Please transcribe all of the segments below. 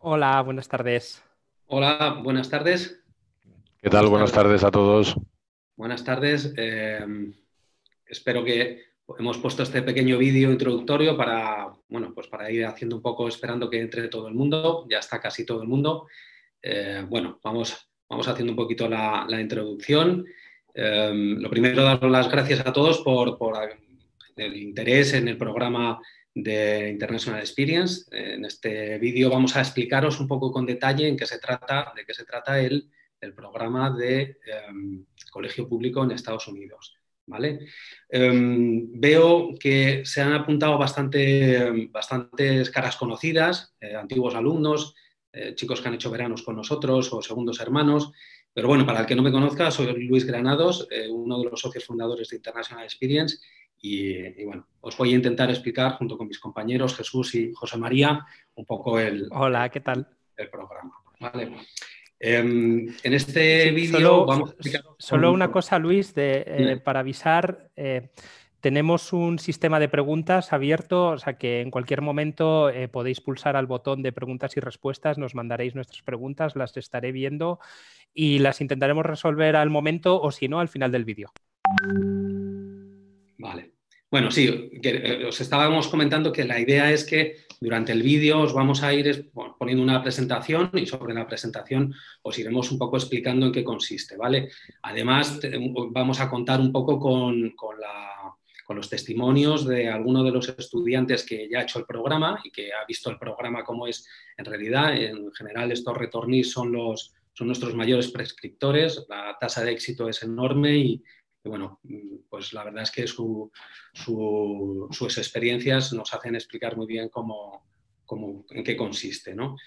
Hola, buenas tardes. Hola, buenas tardes. ¿Qué ¿Cómo tal? estás? Buenas tardes a todos. Buenas tardes. Espero que hemos puesto este pequeño vídeo introductorio para, bueno, pues para ir haciendo un poco, esperando que entre todo el mundo. Ya está casi todo el mundo. Bueno, vamos haciendo un poquito la introducción. Lo primero, daros las gracias a todos por el interés en el programa de International Experience. En este vídeo vamos a explicaros un poco con detalle de qué se trata el programa de colegio público en Estados Unidos. ¿Vale? Veo que se han apuntado bastantes caras conocidas, antiguos alumnos, chicos que han hecho veranos con nosotros o segundos hermanos. Pero bueno, para el que no me conozca, soy Luis Granados, uno de los socios fundadores de International Experience. Y bueno, os voy a intentar explicar junto con mis compañeros Jesús y José María un poco Hola, ¿qué tal? el programa. ¿Vale? En este Sí, vídeo vamos a explicar solo una cosa, Luis, para avisar. Tenemos un sistema de preguntas abierto, o sea que en cualquier momento podéis pulsar al botón de preguntas y respuestas, nos mandaréis nuestras preguntas, las estaré viendo y las intentaremos resolver al momento o si no, al final del vídeo. Vale. Bueno, sí, os estábamos comentando que la idea es que durante el vídeo os vamos a ir poniendo una presentación y sobre la presentación os iremos un poco explicando en qué consiste, ¿vale? Además, vamos a contar un poco con los testimonios de alguno de los estudiantes que ya ha hecho el programa y que ha visto el programa como es en realidad. En general, estos retornis son nuestros mayores prescriptores, la tasa de éxito es enorme y bueno, pues la verdad es que sus experiencias nos hacen explicar muy bien en qué consiste, ¿no?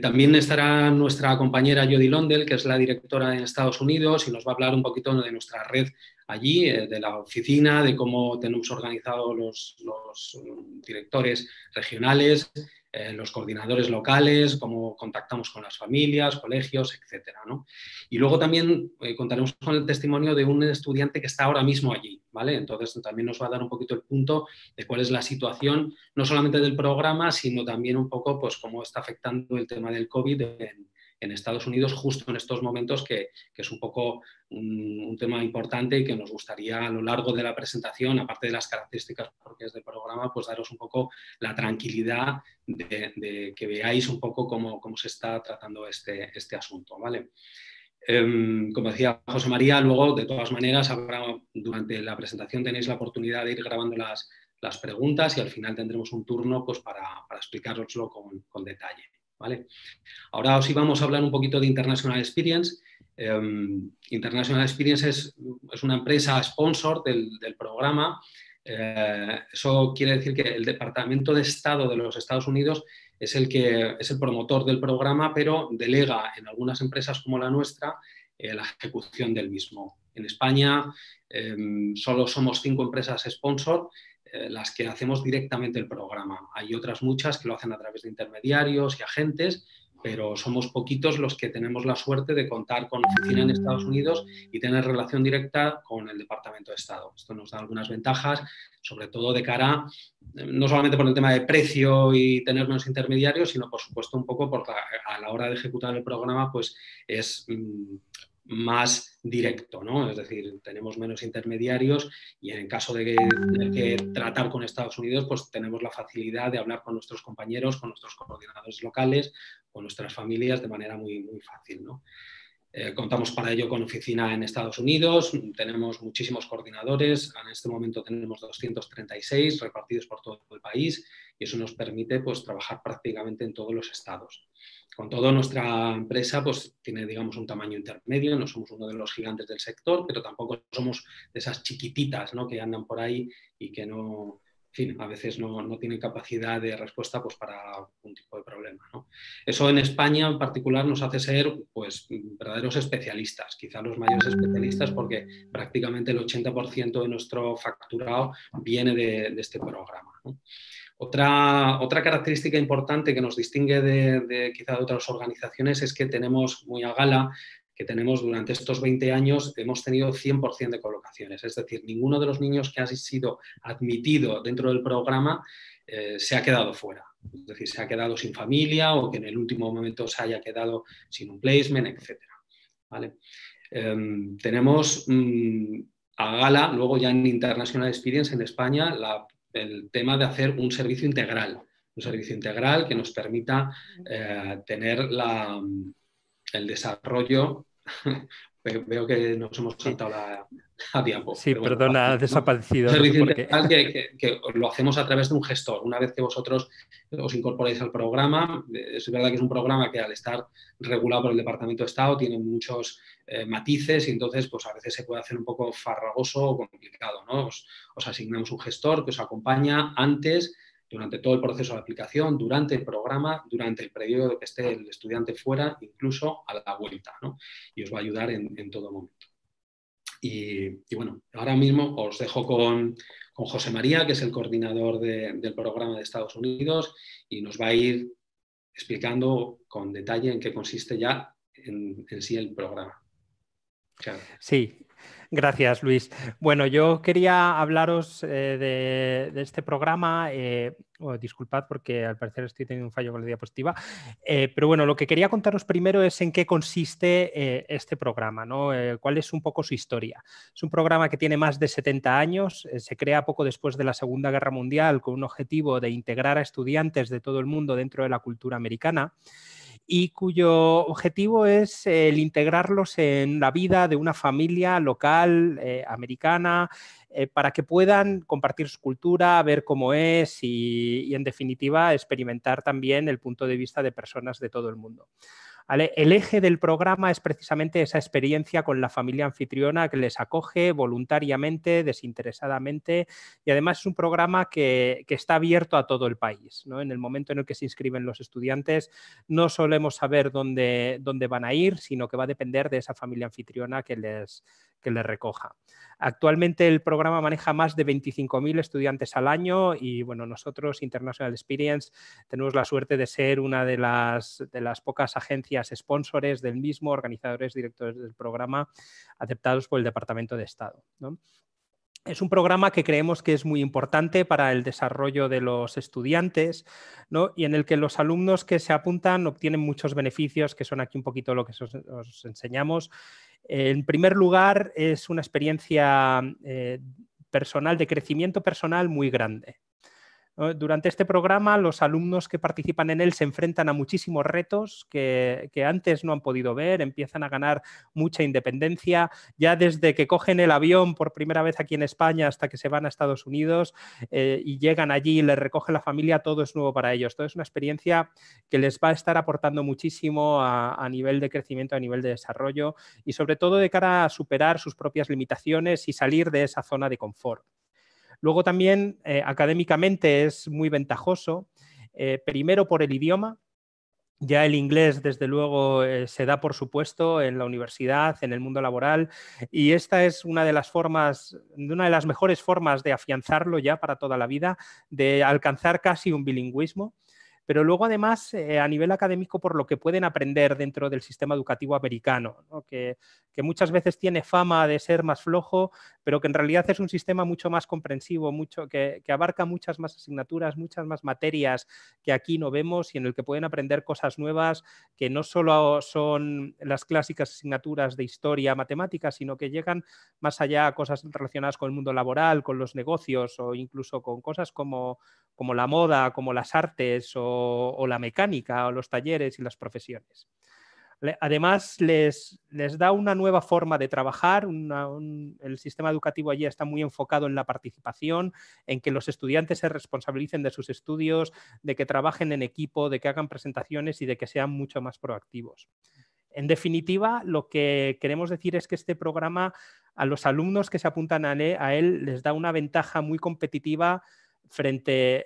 También estará nuestra compañera Jody Londell, que es la directora en Estados Unidos, y nos va a hablar un poquito de nuestra red allí, de la oficina, de cómo tenemos organizados los directores regionales, los coordinadores locales, cómo contactamos con las familias, colegios, etcétera, ¿no? Y luego también contaremos con el testimonio de un estudiante que está ahora mismo allí, ¿vale? Entonces también nos va a dar un poquito el punto de cuál es la situación, no solamente del programa, sino también un poco pues cómo está afectando el tema del COVID en Estados Unidos justo en estos momentos, que es un poco un tema importante y que nos gustaría a lo largo de la presentación, aparte de las características propias del programa, pues daros un poco la tranquilidad de que veáis un poco cómo se está tratando este asunto, ¿vale? Como decía José María, luego de todas maneras durante la presentación tenéis la oportunidad de ir grabando las preguntas y al final tendremos un turno pues, para explicároslo con detalle, ¿vale? Ahora os íbamos a hablar un poquito de International Experience. International Experience es una empresa sponsor del programa. Eso quiere decir que el Departamento de Estado de los Estados Unidos es el promotor del programa, pero delega en algunas empresas como la nuestra la ejecución del mismo. En España solo somos 5 empresas sponsor, las que hacemos directamente el programa. Hay otras muchas que lo hacen a través de intermediarios y agentes, pero somos poquitos los que tenemos la suerte de contar con oficina en Estados Unidos y tener relación directa con el Departamento de Estado. Esto nos da algunas ventajas, sobre todo de cara, no solamente por el tema de precio y tener menos intermediarios, sino por supuesto un poco porque a la hora de ejecutar el programa pues es más directo, ¿no? Es decir, tenemos menos intermediarios y en caso de tener que tratar con Estados Unidos, pues tenemos la facilidad de hablar con nuestros compañeros, con nuestros coordinadores locales, con nuestras familias de manera muy, muy fácil, ¿no? Contamos para ello con oficina en Estados Unidos, tenemos muchísimos coordinadores, en este momento tenemos 236 repartidos por todo el país y eso nos permite pues, trabajar prácticamente en todos los estados. Con todo, nuestra empresa pues, tiene digamos, un tamaño intermedio, no somos uno de los gigantes del sector, pero tampoco somos de esas chiquititas, ¿no? Que andan por ahí y que no, en fin, a veces no tienen capacidad de respuesta pues, para algún tipo de problema, ¿no? Eso en España en particular nos hace ser pues, verdaderos especialistas, quizá los mayores especialistas porque prácticamente el 80% de nuestro facturado viene de este programa, ¿no? Otra característica importante que nos distingue quizá de otras organizaciones es que tenemos muy a gala que tenemos durante estos 20 años, hemos tenido 100% de colocaciones. Es decir, ninguno de los niños que ha sido admitido dentro del programa se ha quedado fuera. Es decir, se ha quedado sin familia o que en el último momento se haya quedado sin un placement, etc. ¿Vale? Tenemos a gala, luego ya en International Experience en España, el tema de hacer un servicio integral que nos permita tener el desarrollo. Veo que nos hemos saltado la diapo. Sí, bueno, perdona, ha desaparecido. Un servicio integral que lo hacemos a través de un gestor. Una vez que vosotros os incorporáis al programa, es verdad que es un programa que al estar regulado por el Departamento de Estado tiene muchos matices y entonces pues a veces se puede hacer un poco farragoso o complicado, ¿no? Os asignamos un gestor que os acompaña antes, durante todo el proceso de aplicación, durante el programa, durante el periodo que esté el estudiante fuera, incluso a la vuelta, ¿no? Y os va a ayudar en todo momento. Y bueno, ahora mismo os dejo con José María, que es el coordinador del programa de Estados Unidos, y nos va a ir explicando con detalle en qué consiste ya en sí el programa. Claro. Sí, gracias, Luis. Bueno, yo quería hablaros de este programa. Disculpad porque al parecer estoy teniendo un fallo con la diapositiva. Pero bueno, lo que quería contaros primero es en qué consiste este programa, ¿no? Cuál es un poco su historia. Es un programa que tiene más de 70 años. Se crea poco después de la Segunda Guerra Mundial con un objetivo de integrar a estudiantes de todo el mundo dentro de la cultura americana, y cuyo objetivo es el integrarlos en la vida de una familia local americana para que puedan compartir su cultura, ver cómo es y, en definitiva, experimentar también el punto de vista de personas de todo el mundo. ¿Vale? El eje del programa es precisamente esa experiencia con la familia anfitriona que les acoge voluntariamente, desinteresadamente, y además es un programa que está abierto a todo el país, ¿no? En el momento en el que se inscriben los estudiantes no solemos saber dónde van a ir, sino que va a depender de esa familia anfitriona que les recoja. Actualmente el programa maneja más de 25.000 estudiantes al año y bueno, nosotros, International Experience, tenemos la suerte de ser una de las pocas agencias sponsores del mismo, organizadores directores del programa, aceptados por el Departamento de Estado, ¿no? Es un programa que creemos que es muy importante para el desarrollo de los estudiantes, ¿no? Y en el que los alumnos que se apuntan obtienen muchos beneficios, que son aquí un poquito lo que os enseñamos. En primer lugar, es una experiencia personal, de crecimiento personal muy grande. Durante este programa, los alumnos que participan en él se enfrentan a muchísimos retos que antes no han podido ver, empiezan a ganar mucha independencia, ya desde que cogen el avión por primera vez aquí en España hasta que se van a Estados Unidos y llegan allí y les recoge la familia, todo es nuevo para ellos. Todo es una experiencia que les va a estar aportando muchísimo a nivel de crecimiento, a nivel de desarrollo y sobre todo de cara a superar sus propias limitaciones y salir de esa zona de confort. Luego también académicamente es muy ventajoso, primero por el idioma. Ya el inglés, desde luego, se da por supuesto en la universidad, en el mundo laboral, y esta es una de las mejores formas de afianzarlo ya para toda la vida, de alcanzar casi un bilingüismo. Pero luego, además, a nivel académico, por lo que pueden aprender dentro del sistema educativo americano, ¿no? que muchas veces tiene fama de ser más flojo, pero que en realidad es un sistema mucho más comprensivo, que abarca muchas más asignaturas, muchas más materias que aquí no vemos y en el que pueden aprender cosas nuevas que no solo son las clásicas asignaturas de historia, matemáticas, sino que llegan más allá a cosas relacionadas con el mundo laboral, con los negocios o incluso con cosas como la moda, como las artes o la mecánica o los talleres y las profesiones. Además, les da una nueva forma de trabajar. El sistema educativo allí está muy enfocado en la participación, en que los estudiantes se responsabilicen de sus estudios, de que trabajen en equipo, de que hagan presentaciones y de que sean mucho más proactivos. En definitiva, lo que queremos decir es que este programa a los alumnos que se apuntan a él les da una ventaja muy competitiva frente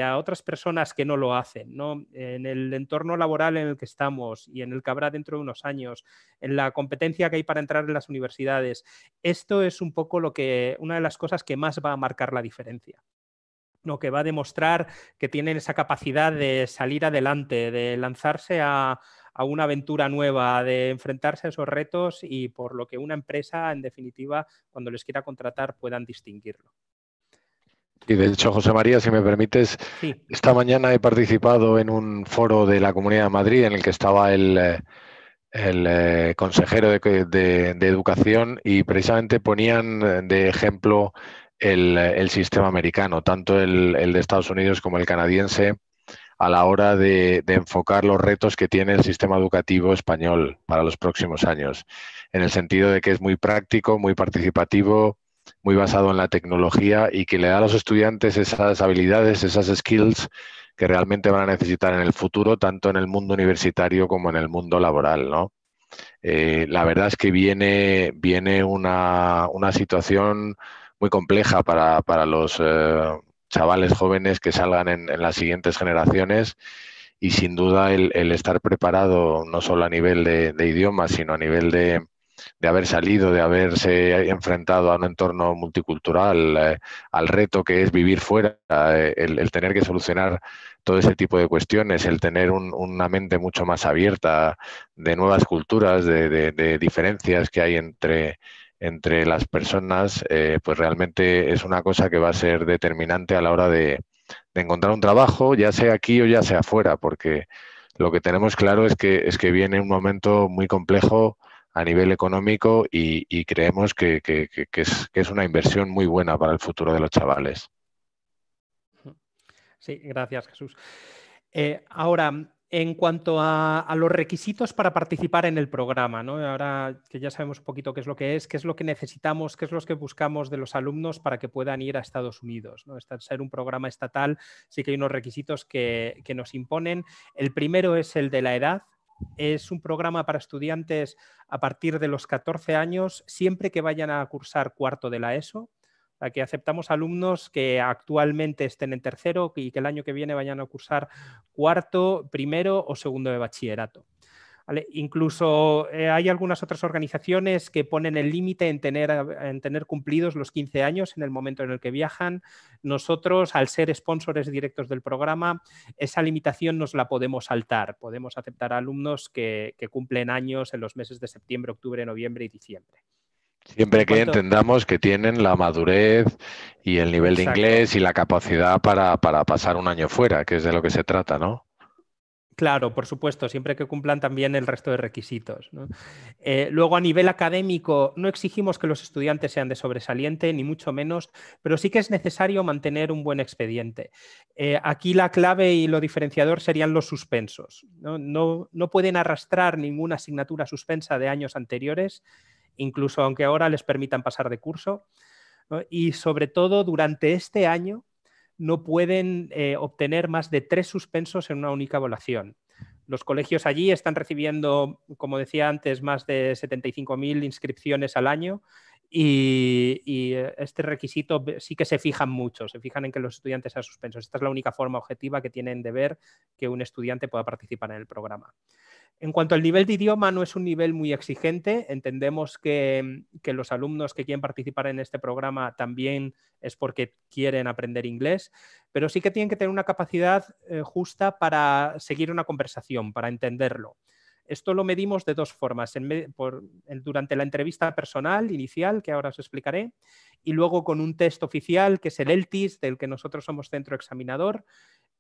a otras personas que no lo hacen, ¿no? En el entorno laboral en el que estamos y en el que habrá dentro de unos años, en la competencia que hay para entrar en las universidades, esto es un poco una de las cosas que más va a marcar la diferencia, ¿no? Que va a demostrar que tienen esa capacidad de salir adelante, de lanzarse a a una aventura nueva de enfrentarse a esos retos y por lo que una empresa, en definitiva, cuando les quiera contratar, puedan distinguirlo. Y de hecho, José María, si me permites, Sí. esta mañana he participado en un foro de la Comunidad de Madrid en el que estaba el consejero de Educación y precisamente ponían de ejemplo el sistema americano, tanto el de Estados Unidos como el canadiense, a la hora de enfocar los retos que tiene el sistema educativo español para los próximos años, en el sentido de que es muy práctico, muy participativo, muy basado en la tecnología y que le da a los estudiantes esas habilidades, esas skills que realmente van a necesitar en el futuro, tanto en el mundo universitario como en el mundo laboral, ¿no? La verdad es que viene una situación muy compleja para los chavales jóvenes que salgan en las siguientes generaciones y sin duda el estar preparado no solo a nivel de idiomas, sino a nivel de haber salido, de haberse enfrentado a un entorno multicultural, al reto que es vivir fuera, el tener que solucionar todo ese tipo de cuestiones, el tener una mente mucho más abierta de nuevas culturas, de diferencias que hay entre las personas, pues realmente es una cosa que va a ser determinante a la hora de encontrar un trabajo, ya sea aquí o ya sea fuera, porque lo que tenemos claro es que viene un momento muy complejo a nivel económico y creemos que es una inversión muy buena para el futuro de los chavales. Sí, gracias, Jesús. Ahora, en cuanto a los requisitos para participar en el programa, ¿no? Ahora que ya sabemos un poquito qué es lo que necesitamos, qué es lo que buscamos de los alumnos para que puedan ir a Estados Unidos, ¿no? Ser un programa estatal, sí que hay unos requisitos que nos imponen. El primero es el de la edad. Es un programa para estudiantes a partir de los 14 años, siempre que vayan a cursar cuarto de la ESO. Que aceptamos alumnos que actualmente estén en tercero y que el año que viene vayan a cursar cuarto, primero o segundo de bachillerato. ¿Vale? Incluso hay algunas otras organizaciones que ponen el límite en tener cumplidos los 15 años en el momento en el que viajan. Nosotros, al ser sponsors directos del programa, esa limitación nos la podemos saltar. Podemos aceptar alumnos que cumplen años en los meses de septiembre, octubre, noviembre y diciembre. Siempre que entendamos que tienen la madurez y el nivel de inglés y la capacidad para pasar un año fuera, que es de lo que se trata, ¿no? Claro, por supuesto, siempre que cumplan también el resto de requisitos, ¿no? Luego, a nivel académico, no exigimos que los estudiantes sean de sobresaliente, ni mucho menos, pero sí que es necesario mantener un buen expediente. Aquí la clave y lo diferenciador serían los suspensos, ¿no? No pueden arrastrar ninguna asignatura suspensa de años anteriores, incluso aunque ahora les permitan pasar de curso, ¿no? Y sobre todo, durante este año no pueden obtener más de 3 suspensos en una única evaluación. Los colegios allí están recibiendo, como decía antes, más de 75.000 inscripciones al año y este requisito sí que se fijan mucho, se fijan en que los estudiantes sean suspensos. Esta es la única forma objetiva que tienen de ver que un estudiante pueda participar en el programa. En cuanto al nivel de idioma, no es un nivel muy exigente. Entendemos que los alumnos que quieren participar en este programa también es porque quieren aprender inglés, pero sí que tienen que tener una capacidad justa para seguir una conversación, para entenderlo. Esto lo medimos de dos formas, durante la entrevista personal inicial, que ahora os explicaré, y luego con un test oficial, que es el ELTIS, del que nosotros somos centro examinador,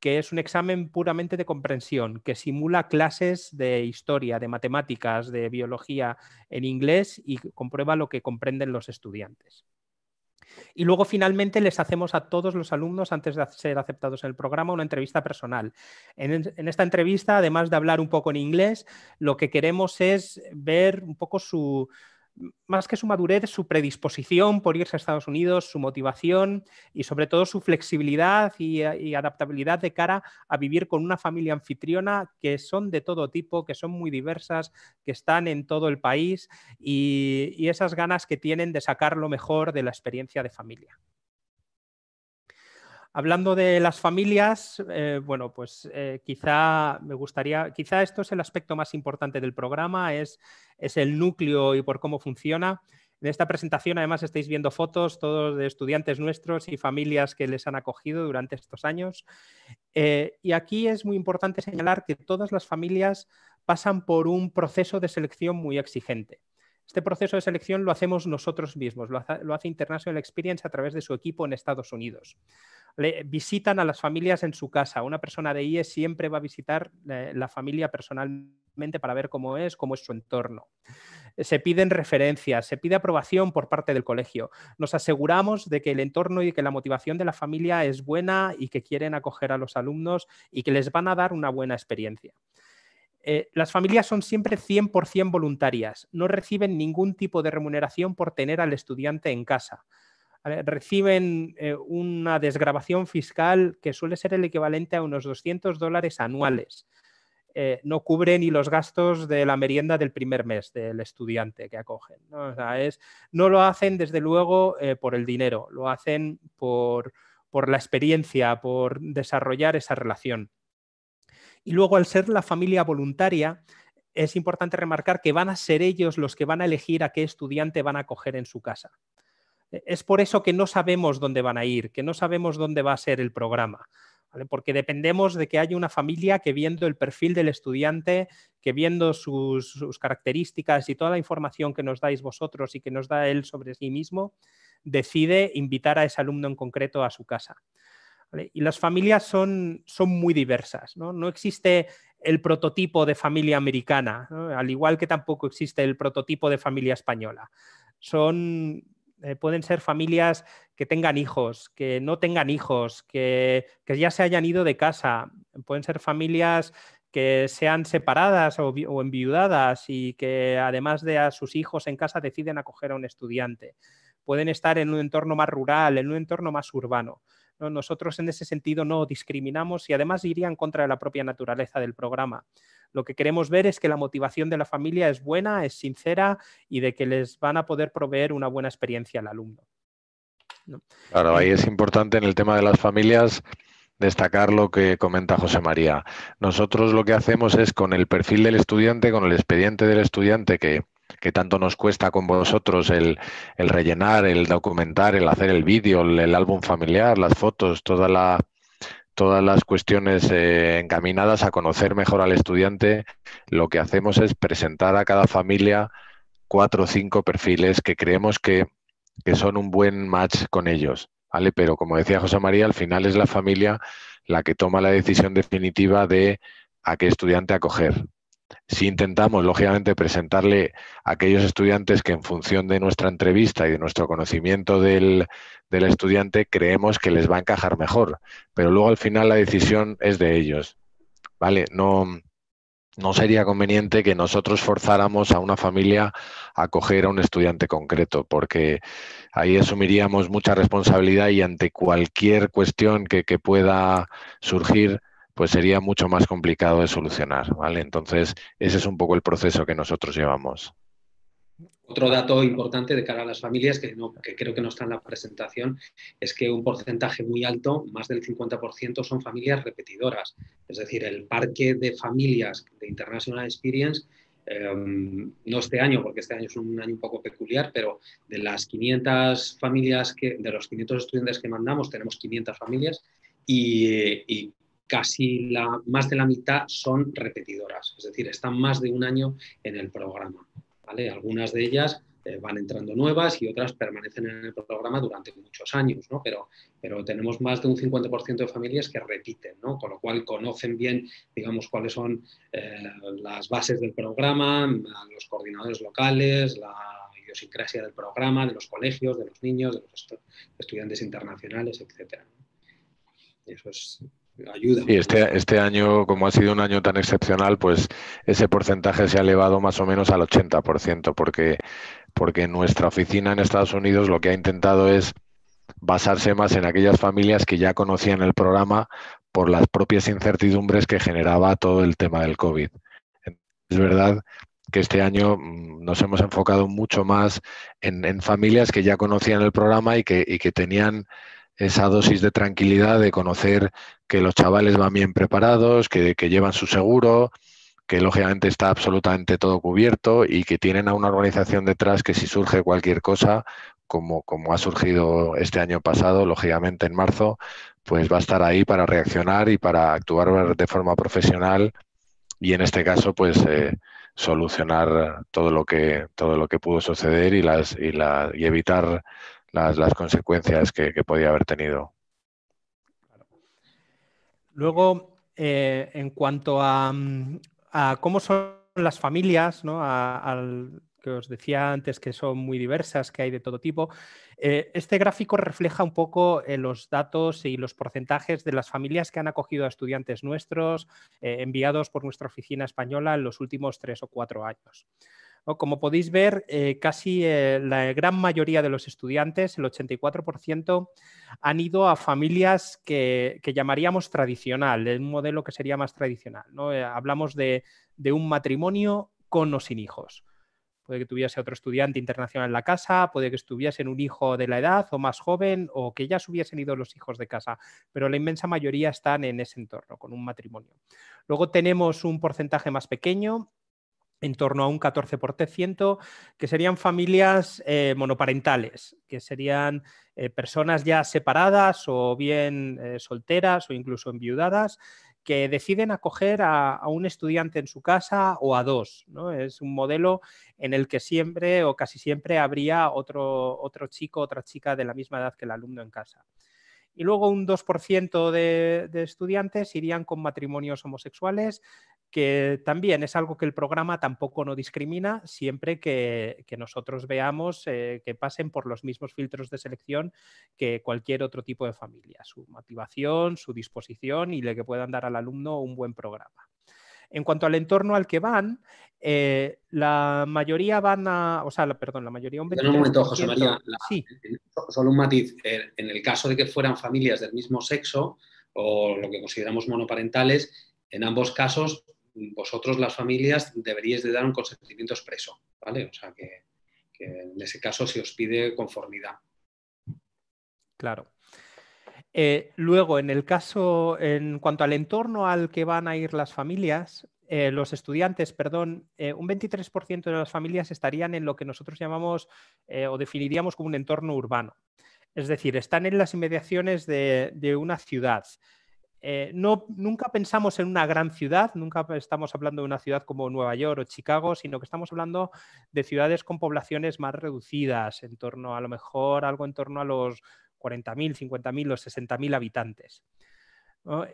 que es un examen puramente de comprensión, que simula clases de historia, de matemáticas, de biología en inglés y comprueba lo que comprenden los estudiantes. Y luego finalmente les hacemos a todos los alumnos, antes de ser aceptados en el programa, una entrevista personal. En esta entrevista, además de hablar un poco en inglés, lo que queremos es ver un poco más que su madurez, su predisposición por irse a Estados Unidos, su motivación y sobre todo su flexibilidad y adaptabilidad de cara a vivir con una familia anfitriona que son de todo tipo, que son muy diversas, que están en todo el país y esas ganas que tienen de sacar lo mejor de la experiencia de familia. Hablando de las familias, bueno, pues quizá esto es el aspecto más importante del programa, es el núcleo y por cómo funciona. En esta presentación además estáis viendo fotos todos de estudiantes nuestros y familias que les han acogido durante estos años. Y aquí es muy importante señalar que todas las familias pasan por un proceso de selección muy exigente. Este proceso de selección lo hacemos nosotros mismos, lo hace International Experience a través de su equipo en Estados Unidos. Visitan a las familias en su casa. Una persona de IE siempre va a visitar la familia personalmente para ver cómo es su entorno. Se piden referencias, se pide aprobación por parte del colegio. Nos aseguramos de que el entorno y que la motivación de la familia es buena y que quieren acoger a los alumnos y que les van a dar una buena experiencia. Las familias son siempre 100% voluntarias, no reciben ningún tipo de remuneración por tener al estudiante en casa. Reciben una desgravación fiscal que suele ser el equivalente a unos $200 anuales. No cubre ni los gastos de la merienda del primer mes del estudiante que acogen, ¿no? O sea, no lo hacen desde luego por el dinero, lo hacen por la experiencia, por desarrollar esa relación. Y luego, al ser la familia voluntaria, es importante remarcar que van a ser ellos los que van a elegir a qué estudiante van a acoger en su casa. Es por eso que no sabemos dónde van a ir, que no sabemos dónde va a ser el programa, ¿vale? Porque dependemos de que haya una familia que, viendo el perfil del estudiante, que viendo sus características y toda la información que nos dais vosotros y que nos da él sobre sí mismo, decide invitar a ese alumno en concreto a su casa. ¿Vale? Y las familias son muy diversas, ¿no? No existe el prototipo de familia americana, ¿no? Al igual que tampoco existe el prototipo de familia española. Pueden ser familias que tengan hijos, que no tengan hijos, que ya se hayan ido de casa. Pueden ser familias que sean separadas o enviudadas y que, además de a sus hijos en casa, deciden acoger a un estudiante. Pueden estar en un entorno más rural, en un entorno más urbano. ¿No? Nosotros en ese sentido no discriminamos y además iría en contra de la propia naturaleza del programa. Lo que queremos ver es que la motivación de la familia es buena, es sincera y de que les van a poder proveer una buena experiencia al alumno, ¿no? Claro, ahí es importante en el tema de las familias destacar lo que comenta José María. Nosotros lo que hacemos es, con el perfil del estudiante, con el expediente del estudiante que tanto nos cuesta con vosotros el rellenar, el documentar, el hacer el vídeo, el álbum familiar, las fotos, todas las cuestiones encaminadas a conocer mejor al estudiante, lo que hacemos es presentar a cada familia 4 o 5 perfiles que creemos que son un buen match con ellos, ¿vale? Pero como decía José María, al final es la familia la que toma la decisión definitiva de a qué estudiante acoger. Si intentamos, lógicamente, presentarle a aquellos estudiantes que, en función de nuestra entrevista y de nuestro conocimiento del estudiante, creemos que les va a encajar mejor, pero luego al final la decisión es de ellos, ¿vale? No sería conveniente que nosotros forzáramos a una familia a acoger a un estudiante concreto, porque ahí asumiríamos mucha responsabilidad y ante cualquier cuestión que pueda surgir, pues sería mucho más complicado de solucionar, ¿vale? Entonces, ese es un poco el proceso que nosotros llevamos. Otro dato importante de cara a las familias, que creo que no está en la presentación, es que un porcentaje muy alto, más del 50%, son familias repetidoras. Es decir, el parque de familias de International Experience, no este año, porque este año es un año un poco peculiar, pero de las 500 familias, de los 500 estudiantes que mandamos, tenemos 500 familias y casi más de la mitad son repetidoras. Es decir, están más de un año en el programa, ¿vale? Algunas de ellas van entrando nuevas y otras permanecen en el programa durante muchos años, ¿no? Pero tenemos más de un 50% de familias que repiten, ¿no? Con lo cual conocen bien, digamos, cuáles son las bases del programa, los coordinadores locales, la idiosincrasia del programa, de los colegios, de los niños, de los estudiantes internacionales, etc. Eso es... ayuda. Sí, este año, como ha sido un año tan excepcional, pues ese porcentaje se ha elevado más o menos al 80%, porque nuestra oficina en Estados Unidos lo que ha intentado es basarse más en aquellas familias que ya conocían el programa por las propias incertidumbres que generaba todo el tema del COVID. Es verdad que este año nos hemos enfocado mucho más en familias que ya conocían el programa y que tenían esa dosis de tranquilidad de conocer que los chavales van bien preparados, que llevan su seguro, que lógicamente está absolutamente todo cubierto y que tienen a una organización detrás que, si surge cualquier cosa, como ha surgido este año pasado, lógicamente en marzo, pues va a estar ahí para reaccionar y para actuar de forma profesional y en este caso pues solucionar todo lo que pudo suceder y evitar las consecuencias que podía haber tenido. Luego, en cuanto a cómo son las familias, ¿no? Al que os decía antes que son muy diversas, que hay de todo tipo, este gráfico refleja un poco los datos y los porcentajes de las familias que han acogido a estudiantes nuestros enviados por nuestra oficina española en los últimos 3 o 4 años. Como podéis ver, casi la gran mayoría de los estudiantes, el 84%, han ido a familias que llamaríamos tradicional, de un modelo que sería más tradicional, ¿no? Hablamos de un matrimonio con o sin hijos. Puede que tuviese otro estudiante internacional en la casa, puede que estuviesen un hijo de la edad o más joven, o que ya se hubiesen ido los hijos de casa, pero la inmensa mayoría están en ese entorno, con un matrimonio. Luego tenemos un porcentaje más pequeño, en torno a un 14%, que serían familias monoparentales, que serían personas ya separadas o bien solteras o incluso enviudadas, que deciden acoger a un estudiante en su casa o a dos, ¿no? Es un modelo en el que siempre o casi siempre habría otro chico, otra chica de la misma edad que el alumno en casa. Y luego un 2% de estudiantes irían con matrimonios homosexuales, que también es algo que el programa tampoco no discrimina, siempre que nosotros veamos que pasen por los mismos filtros de selección que cualquier otro tipo de familia, su motivación, su disposición y le que puedan dar al alumno un buen programa. En cuanto al entorno al que van, la mayoría van a... O sea, perdón, la mayoría, un 23%... Un momento, José María. Sí. Solo un matiz. En el caso de que fueran familias del mismo sexo o lo que consideramos monoparentales, en ambos casos, vosotros, las familias, deberíais de dar un consentimiento expreso, ¿vale? O sea, que en ese caso se os pide conformidad. Claro. Luego, en cuanto al entorno al que van a ir las familias, los estudiantes, perdón, un 23% de las familias estarían en lo que nosotros llamamos o definiríamos como un entorno urbano. Es decir, están en las inmediaciones de una ciudad. Nunca pensamos en una gran ciudad, nunca estamos hablando de una ciudad como Nueva York o Chicago, sino que estamos hablando de ciudades con poblaciones más reducidas, en torno a lo mejor algo en torno a los 40.000, 50.000 o 60.000 habitantes, ¿no?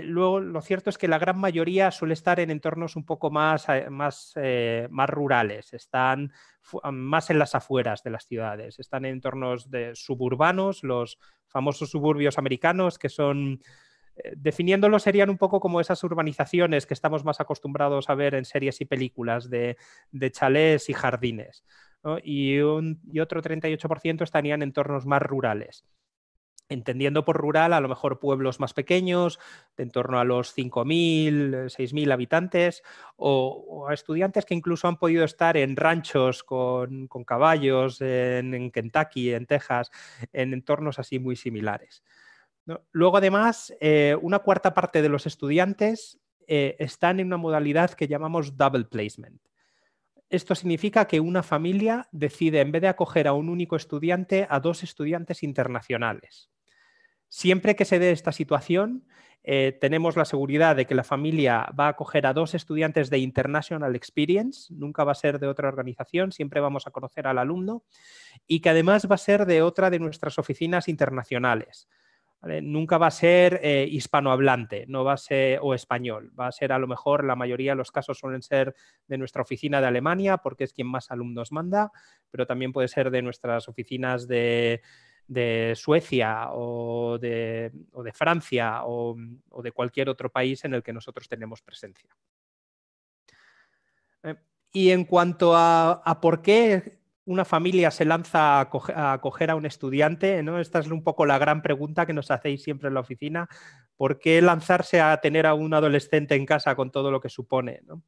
Luego, lo cierto es que la gran mayoría suele estar en entornos un poco más rurales, están más en las afueras de las ciudades, están en entornos suburbanos, los famosos suburbios americanos, que son... definiéndolo, serían un poco como esas urbanizaciones que estamos más acostumbrados a ver en series y películas de chalés y jardines, ¿no? Y otro 38% estarían en entornos más rurales. Entendiendo por rural a lo mejor pueblos más pequeños, de en torno a los 5.000, 6.000 habitantes, o a estudiantes que incluso han podido estar en ranchos con caballos en Kentucky, en Texas, en entornos así muy similares, ¿no? Luego, además, una cuarta parte de los estudiantes están en una modalidad que llamamos double placement. Esto significa que una familia decide, en vez de acoger a un único estudiante, a dos estudiantes internacionales. Siempre que se dé esta situación, tenemos la seguridad de que la familia va a acoger a dos estudiantes de International Experience, nunca va a ser de otra organización, siempre vamos a conocer al alumno, y que además va a ser de otra de nuestras oficinas internacionales. ¿Vale? Nunca va a ser hispanohablante, no va a ser, o español, va a ser a lo mejor, la mayoría de los casos suelen ser de nuestra oficina de Alemania, porque es quien más alumnos manda, pero también puede ser de nuestras oficinas de Suecia o de Francia o de cualquier otro país en el que nosotros tenemos presencia. Y en cuanto a por qué una familia se lanza a acoger a un estudiante, ¿no? Esta es un poco la gran pregunta que nos hacéis siempre en la oficina. ¿Por qué lanzarse a tener a un adolescente en casa con todo lo que supone, ¿no?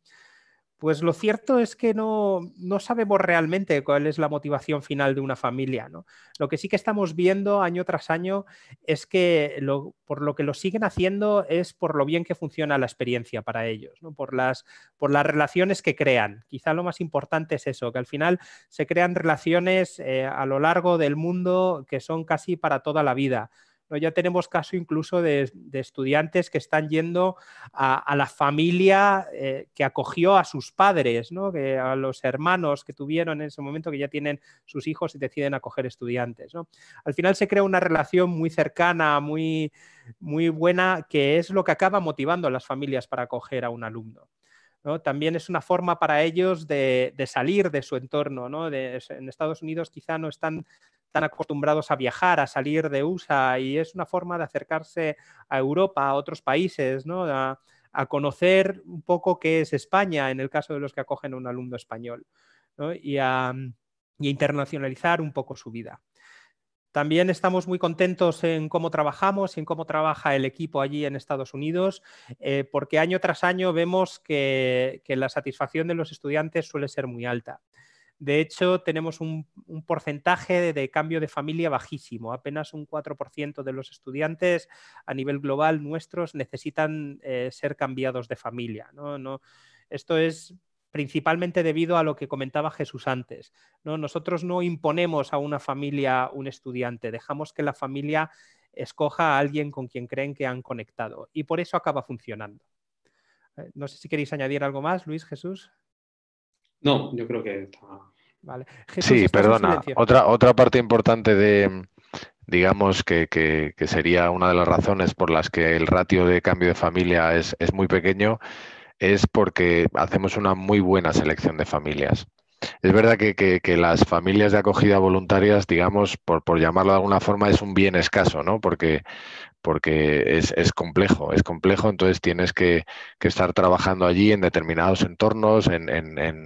Pues lo cierto es que no sabemos realmente cuál es la motivación final de una familia, ¿no? Lo que sí que estamos viendo año tras año es que por lo que lo siguen haciendo es por lo bien que funciona la experiencia para ellos, ¿no? Por las relaciones que crean. Quizá lo más importante es eso, que al final se crean relaciones a lo largo del mundo que son casi para toda la vida. ¿no? Ya tenemos caso incluso de estudiantes que están yendo a la familia que acogió a sus padres, ¿no? Que a los hermanos que tuvieron en ese momento, que ya tienen sus hijos y deciden acoger estudiantes, ¿no? Al final se crea una relación muy cercana, muy buena, que es lo que acaba motivando a las familias para acoger a un alumno, ¿no? También es una forma para ellos de salir de su entorno, ¿no? En Estados Unidos quizá no están tan acostumbrados a viajar, a salir de USA, y es una forma de acercarse a Europa, a otros países, ¿no? A conocer un poco qué es España en el caso de los que acogen a un alumno español, ¿no? Y a internacionalizar un poco su vida. También estamos muy contentos en cómo trabajamos y en cómo trabaja el equipo allí en Estados Unidos, porque año tras año vemos que la satisfacción de los estudiantes suele ser muy alta. De hecho, tenemos un porcentaje de cambio de familia bajísimo. Apenas un 4% de los estudiantes a nivel global nuestros necesitan ser cambiados de familia, ¿no? Esto es principalmente debido a lo que comentaba Jesús antes, ¿no? Nosotros no imponemos a una familia un estudiante, dejamos que la familia escoja a alguien con quien creen que han conectado, y por eso acaba funcionando. No sé si queréis añadir algo más, Luis, Jesús. No, yo creo que está... Vale. Jesús, sí, perdona. Otra parte importante de, digamos, que sería una de las razones por las que el ratio de cambio de familia es muy pequeño, es porque hacemos una muy buena selección de familias. Es verdad que las familias de acogida voluntarias, digamos, por llamarlo de alguna forma, es un bien escaso, ¿no? Porque es complejo, entonces tienes que estar trabajando allí en determinados entornos, en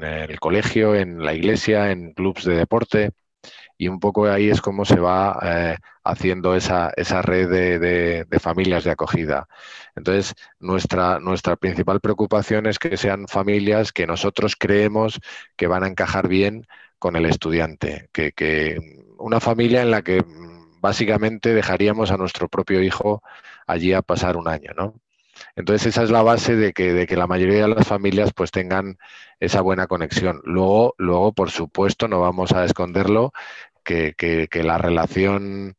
el colegio, en la iglesia, en clubes de deporte, y un poco ahí es como se va haciendo esa red de familias de acogida. Entonces, nuestra principal preocupación es que sean familias que nosotros creemos que van a encajar bien con el estudiante, que una familia en la que básicamente dejaríamos a nuestro propio hijo allí a pasar un año, ¿no? Entonces esa es la base de que la mayoría de las familias pues tengan esa buena conexión. Luego, por supuesto, no vamos a esconderlo, que la relación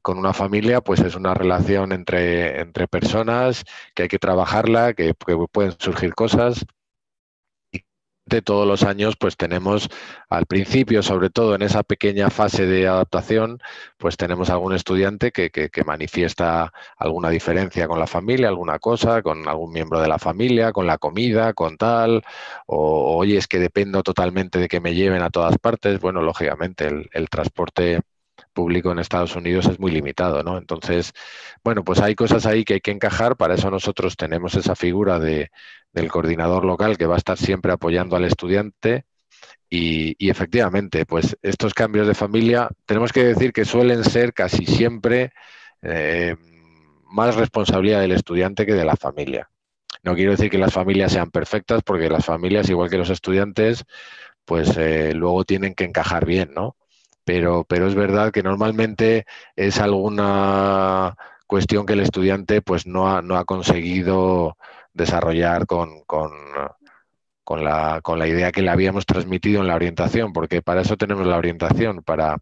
con una familia pues es una relación entre personas, que hay que trabajarla, que pueden surgir cosas. De todos los años pues tenemos al principio, sobre todo en esa pequeña fase de adaptación, pues tenemos algún estudiante que manifiesta alguna diferencia con la familia, alguna cosa, con algún miembro de la familia, con la comida, con tal, o oye, es que dependo totalmente de que me lleven a todas partes. Bueno, lógicamente el transporte público en Estados Unidos es muy limitado, ¿no? Entonces, bueno, pues hay cosas ahí que hay que encajar. Para eso nosotros tenemos esa figura del coordinador local que va a estar siempre apoyando al estudiante y efectivamente, pues estos cambios de familia, tenemos que decir que suelen ser casi siempre más responsabilidad del estudiante que de la familia. No quiero decir que las familias sean perfectas, porque las familias, igual que los estudiantes, pues luego tienen que encajar bien, ¿no? Pero es verdad que normalmente es alguna cuestión que el estudiante pues no ha conseguido desarrollar con la idea que le habíamos transmitido en la orientación, porque para eso tenemos la orientación, para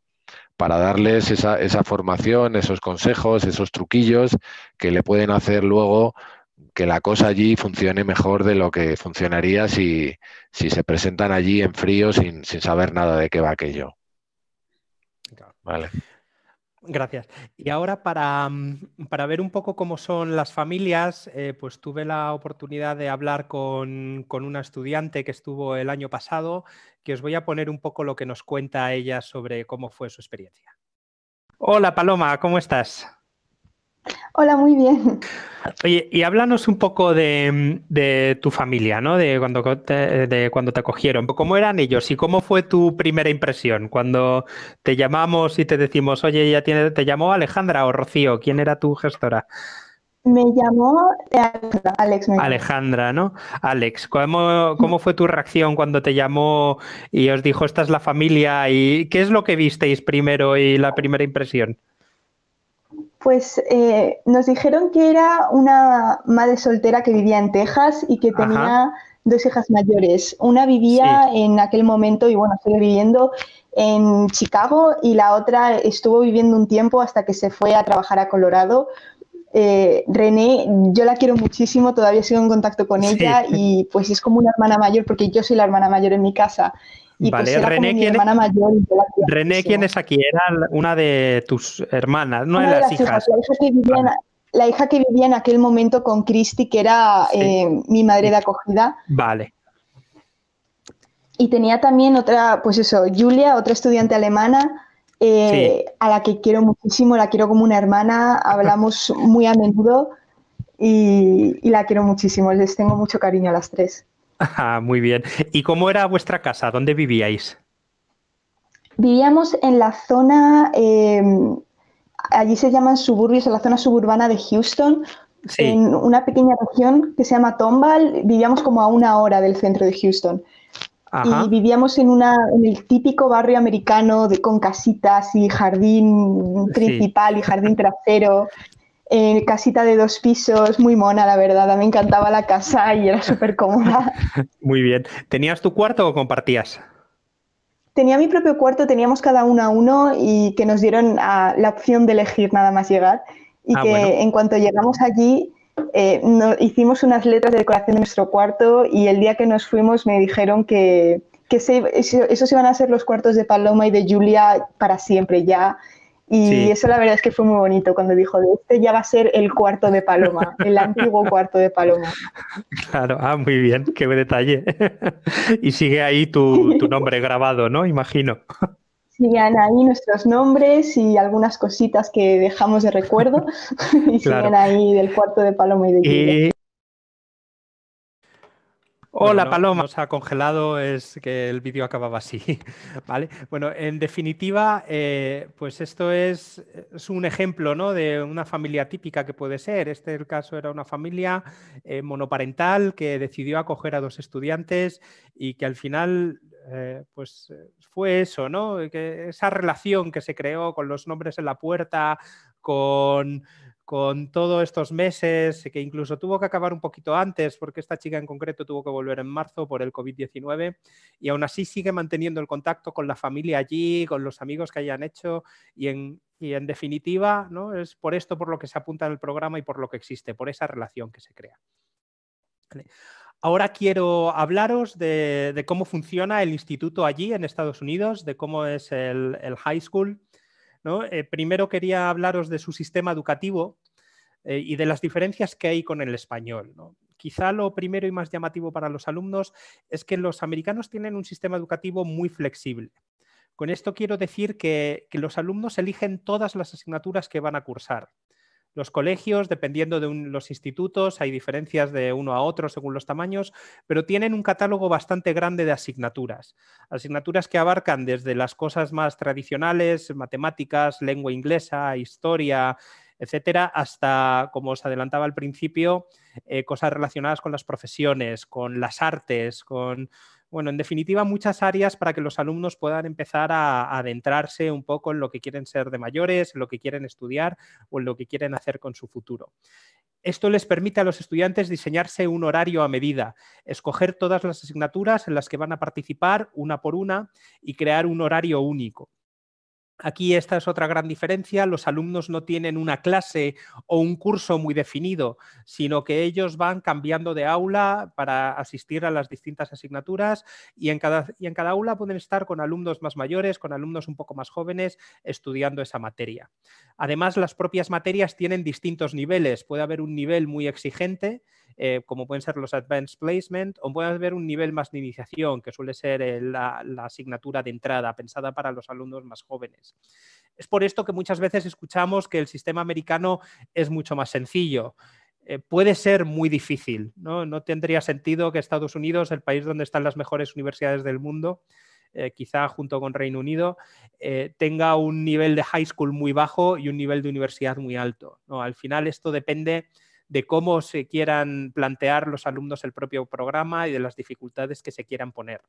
darles esa formación, esos consejos, esos truquillos que le pueden hacer luego que la cosa allí funcione mejor de lo que funcionaría si se presentan allí en frío sin saber nada de qué va aquello. Vale. Gracias. Y ahora para ver un poco cómo son las familias, pues tuve la oportunidad de hablar con una estudiante que estuvo el año pasado, que os voy a poner un poco lo que nos cuenta ella sobre cómo fue su experiencia. Hola Paloma, ¿cómo estás? Hola, muy bien. Oye, y háblanos un poco de tu familia, ¿no? De cuando te acogieron. ¿Cómo eran ellos y cómo fue tu primera impresión cuando te llamamos y te decimos, oye, ¿te llamó Alejandra o Rocío? ¿Quién era tu gestora? Me llamó Alex. Alejandra, ¿no? Alex, ¿cómo fue tu reacción cuando te llamó y os dijo, esta es la familia? ¿Y qué es lo que visteis primero y la primera impresión? Pues nos dijeron que era una madre soltera que vivía en Texas y que tenía dos hijas mayores. Una vivía en aquel momento y bueno, sigue viviendo en Chicago y la otra estuvo viviendo un tiempo hasta que se fue a trabajar a Colorado. René, yo la quiero muchísimo, todavía sigo en contacto con ella y pues es como una hermana mayor porque yo soy la hermana mayor en mi casa. Y vale, pues era René, como mi hermana mayor. Y yo la quiero René, muchísimo. ¿quién es aquí? Era una de tus hermanas, no de Una de las las hijas. la hija que vivía en aquel momento con Cristi, que era mi madre de acogida. Vale. Y tenía también otra, pues eso, Julia, otra estudiante alemana, a la que quiero muchísimo, la quiero como una hermana, hablamos muy a menudo y la quiero muchísimo, les tengo mucho cariño a las tres. Muy bien. ¿Y cómo era vuestra casa? ¿Dónde vivíais? Vivíamos en la zona, allí se llaman suburbios, en la zona suburbana de Houston, en una pequeña región que se llama Tomball, vivíamos como a 1 hora del centro de Houston. Ajá. Y vivíamos en el típico barrio americano con casitas y jardín principal y jardín trasero, casita de 2 pisos, muy mona, la verdad. A mí me encantaba la casa y era súper cómoda. Muy bien. ¿Tenías tu cuarto o compartías? Tenía mi propio cuarto, teníamos cada uno a uno y que nos dieron la opción de elegir nada más llegar. Y que en cuanto llegamos allí, hicimos unas letras de decoración de nuestro cuarto y el día que nos fuimos me dijeron que esos iban a ser los cuartos de Paloma y de Julia para siempre ya. Y eso la verdad es que fue muy bonito cuando dijo, este ya va a ser el cuarto de Paloma, el antiguo cuarto de Paloma. Claro, muy bien, qué detalle. Y sigue ahí tu nombre grabado, ¿no? Imagino. Siguen ahí nuestros nombres y algunas cositas que dejamos de recuerdo y siguen ahí del cuarto de Paloma y de Julia. Hola, Paloma. Nos ha congelado, es que el vídeo acababa así, ¿vale? Bueno, en definitiva, pues esto es un ejemplo, ¿no?, de una familia típica que puede ser. El caso era una familia monoparental que decidió acoger a 2 estudiantes y que al final, pues fue eso, ¿no? Que esa relación que se creó con los nombres en la puerta, con todos estos meses, que incluso tuvo que acabar un poquito antes, porque esta chica en concreto tuvo que volver en marzo por el COVID-19, y aún así sigue manteniendo el contacto con la familia allí, con los amigos que hayan hecho, y en definitiva, ¿no?, es por esto por lo que se apunta en el programa y por lo que existe, por esa relación que se crea. ¿Vale? Ahora quiero hablaros de cómo funciona el instituto allí en Estados Unidos, de cómo es el high school, ¿no? Primero quería hablaros de su sistema educativo y de las diferencias que hay con el español, ¿no? Quizá lo primero y más llamativo para los alumnos es que los americanos tienen un sistema educativo muy flexible. Con esto quiero decir que los alumnos eligen todas las asignaturas que van a cursar. Los colegios, dependiendo de los institutos, hay diferencias de uno a otro según los tamaños, pero tienen un catálogo bastante grande de asignaturas. Asignaturas que abarcan desde las cosas más tradicionales, matemáticas, lengua inglesa, historia, etcétera, hasta, como os adelantaba al principio, cosas relacionadas con las profesiones, con las artes, bueno, en definitiva, muchas áreas para que los alumnos puedan empezar a adentrarse un poco en lo que quieren ser de mayores, en lo que quieren estudiar o en lo que quieren hacer con su futuro. Esto les permite a los estudiantes diseñarse un horario a medida, escoger todas las asignaturas en las que van a participar una por una y crear un horario único. Aquí esta es otra gran diferencia, los alumnos no tienen una clase o un curso muy definido, sino que ellos van cambiando de aula para asistir a las distintas asignaturas y en cada aula pueden estar con alumnos más mayores, con alumnos un poco más jóvenes, estudiando esa materia. Además, las propias materias tienen distintos niveles, puede haber un nivel muy exigente, como pueden ser los Advanced Placement, o puede haber un nivel más de iniciación, que suele ser la asignatura de entrada, pensada para los alumnos más jóvenes. Es por esto que muchas veces escuchamos que el sistema americano es mucho más sencillo. Puede ser muy difícil, ¿no? No tendría sentido que Estados Unidos, el país donde están las mejores universidades del mundo, quizá junto con Reino Unido, tenga un nivel de high school muy bajo y un nivel de universidad muy alto, ¿no? Al final esto depende de cómo se quieran plantear los alumnos el propio programa y de las dificultades que se quieran poner.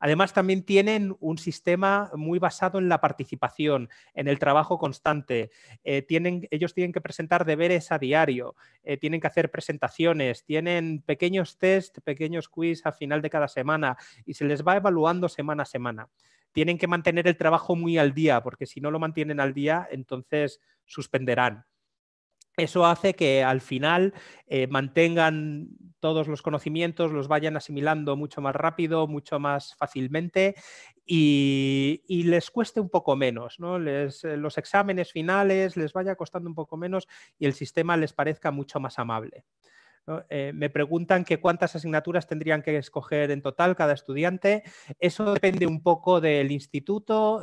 Además, también tienen un sistema muy basado en la participación, en el trabajo constante. Ellos tienen que presentar deberes a diario, tienen que hacer presentaciones, tienen pequeños test, pequeños quiz al final de cada semana y se les va evaluando semana a semana. Tienen que mantener el trabajo muy al día, porque si no lo mantienen al día, entonces suspenderán. Eso hace que al final mantengan todos los conocimientos, los vayan asimilando mucho más rápido, mucho más fácilmente y les cueste un poco menos, ¿no? Los exámenes finales les vaya costando un poco menos y el sistema les parezca mucho más amable, ¿no? Me preguntan que cuántas asignaturas tendrían que escoger en total cada estudiante. Eso depende un poco del instituto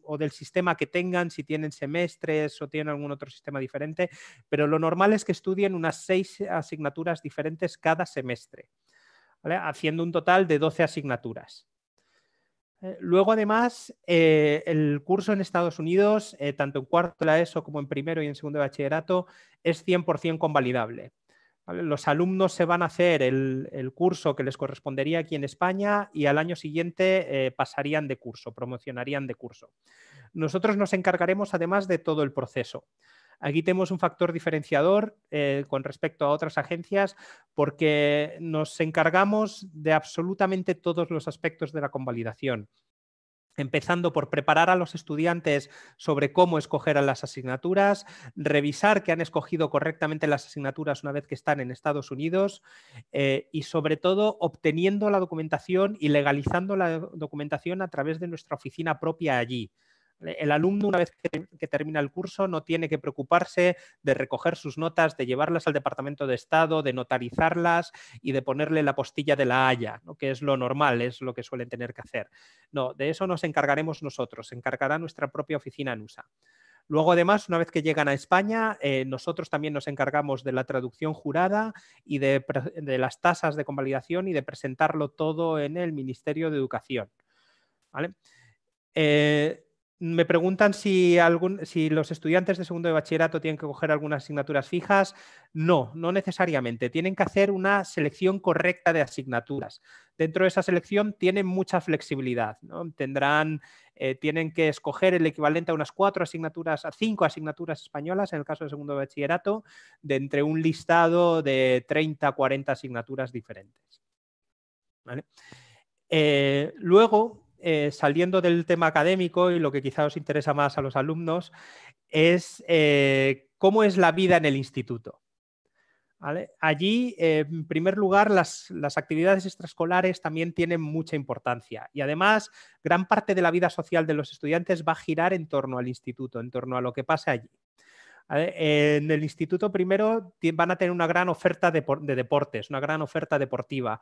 o del sistema que tengan, si tienen semestres o tienen algún otro sistema diferente, pero lo normal es que estudien unas 6 asignaturas diferentes cada semestre, ¿vale? Haciendo un total de 12 asignaturas. Luego, además, el curso en Estados Unidos, tanto en cuarto de la ESO como en primero y en segundo de bachillerato, es 100% convalidable. ¿Vale? Los alumnos se van a hacer el curso que les correspondería aquí en España y al año siguiente pasarían de curso, promocionarían de curso. Nosotros nos encargaremos además de todo el proceso. Aquí tenemos un factor diferenciador con respecto a otras agencias porque nos encargamos de absolutamente todos los aspectos de la convalidación. Empezando por preparar a los estudiantes sobre cómo escoger a las asignaturas, revisar que han escogido correctamente las asignaturas una vez que están en Estados Unidos y sobre todo obteniendo la documentación y legalizando la documentación a través de nuestra oficina propia allí. El alumno, una vez que termina el curso, no tiene que preocuparse de recoger sus notas, de llevarlas al Departamento de Estado, de notarizarlas y de ponerle la postilla de la Haya, ¿no? Que es lo normal, es lo que suelen tener que hacer. No, de eso nos encargaremos nosotros, se encargará nuestra propia oficina en USA. Luego, además, una vez que llegan a España, nosotros también nos encargamos de la traducción jurada y de las tasas de convalidación y de presentarlo todo en el Ministerio de Educación, ¿vale? Me preguntan si los estudiantes de segundo de bachillerato tienen que coger algunas asignaturas fijas. No, no necesariamente. Tienen que hacer una selección correcta de asignaturas. Dentro de esa selección tienen mucha flexibilidad, ¿no? Tienen que escoger el equivalente a unas 5 asignaturas españolas, en el caso de segundo de bachillerato, de entre un listado de 30 a 40 asignaturas diferentes, ¿vale? Luego, saliendo del tema académico y lo que quizá os interesa más a los alumnos, es cómo es la vida en el instituto, ¿vale? Allí, en primer lugar, las actividades extraescolares también tienen mucha importancia y además gran parte de la vida social de los estudiantes va a girar en torno al instituto, en torno a lo que pasa allí. En el instituto primero van a tener una gran oferta de deportes, una gran oferta deportiva.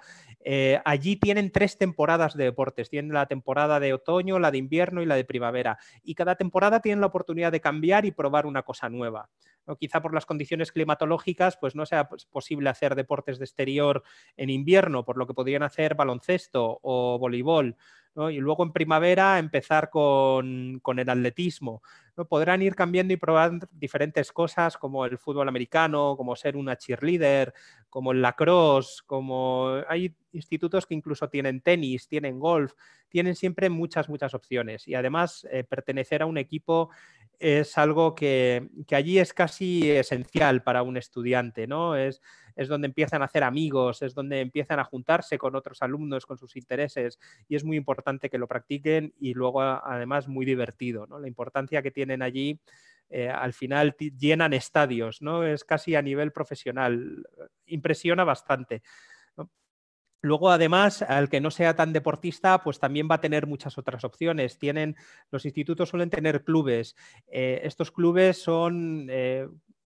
Allí tienen 3 temporadas de deportes. Tienen la temporada de otoño, la de invierno y la de primavera. Y cada temporada tienen la oportunidad de cambiar y probar una cosa nueva, ¿no? Quizá por las condiciones climatológicas pues no sea posible hacer deportes de exterior en invierno, por lo que podrían hacer baloncesto o voleibol, ¿no? Y luego en primavera empezar con el atletismo, ¿no? Podrán ir cambiando y probar diferentes cosas como el fútbol americano, como ser una cheerleader, como el lacrosse, como hay institutos que incluso tienen tenis, tienen golf, tienen siempre muchas opciones y además pertenecer a un equipo es algo que allí es casi esencial para un estudiante, ¿no? Es donde empiezan a hacer amigos, es donde empiezan a juntarse con otros alumnos, con sus intereses y es muy importante que lo practiquen y luego además muy divertido, ¿no? La importancia que tienen allí, al final llenan estadios, ¿no? Es casi a nivel profesional, impresiona bastante, ¿no? Luego, además, al que no sea tan deportista, pues también va a tener muchas otras opciones. Los institutos suelen tener clubes. Estos clubes son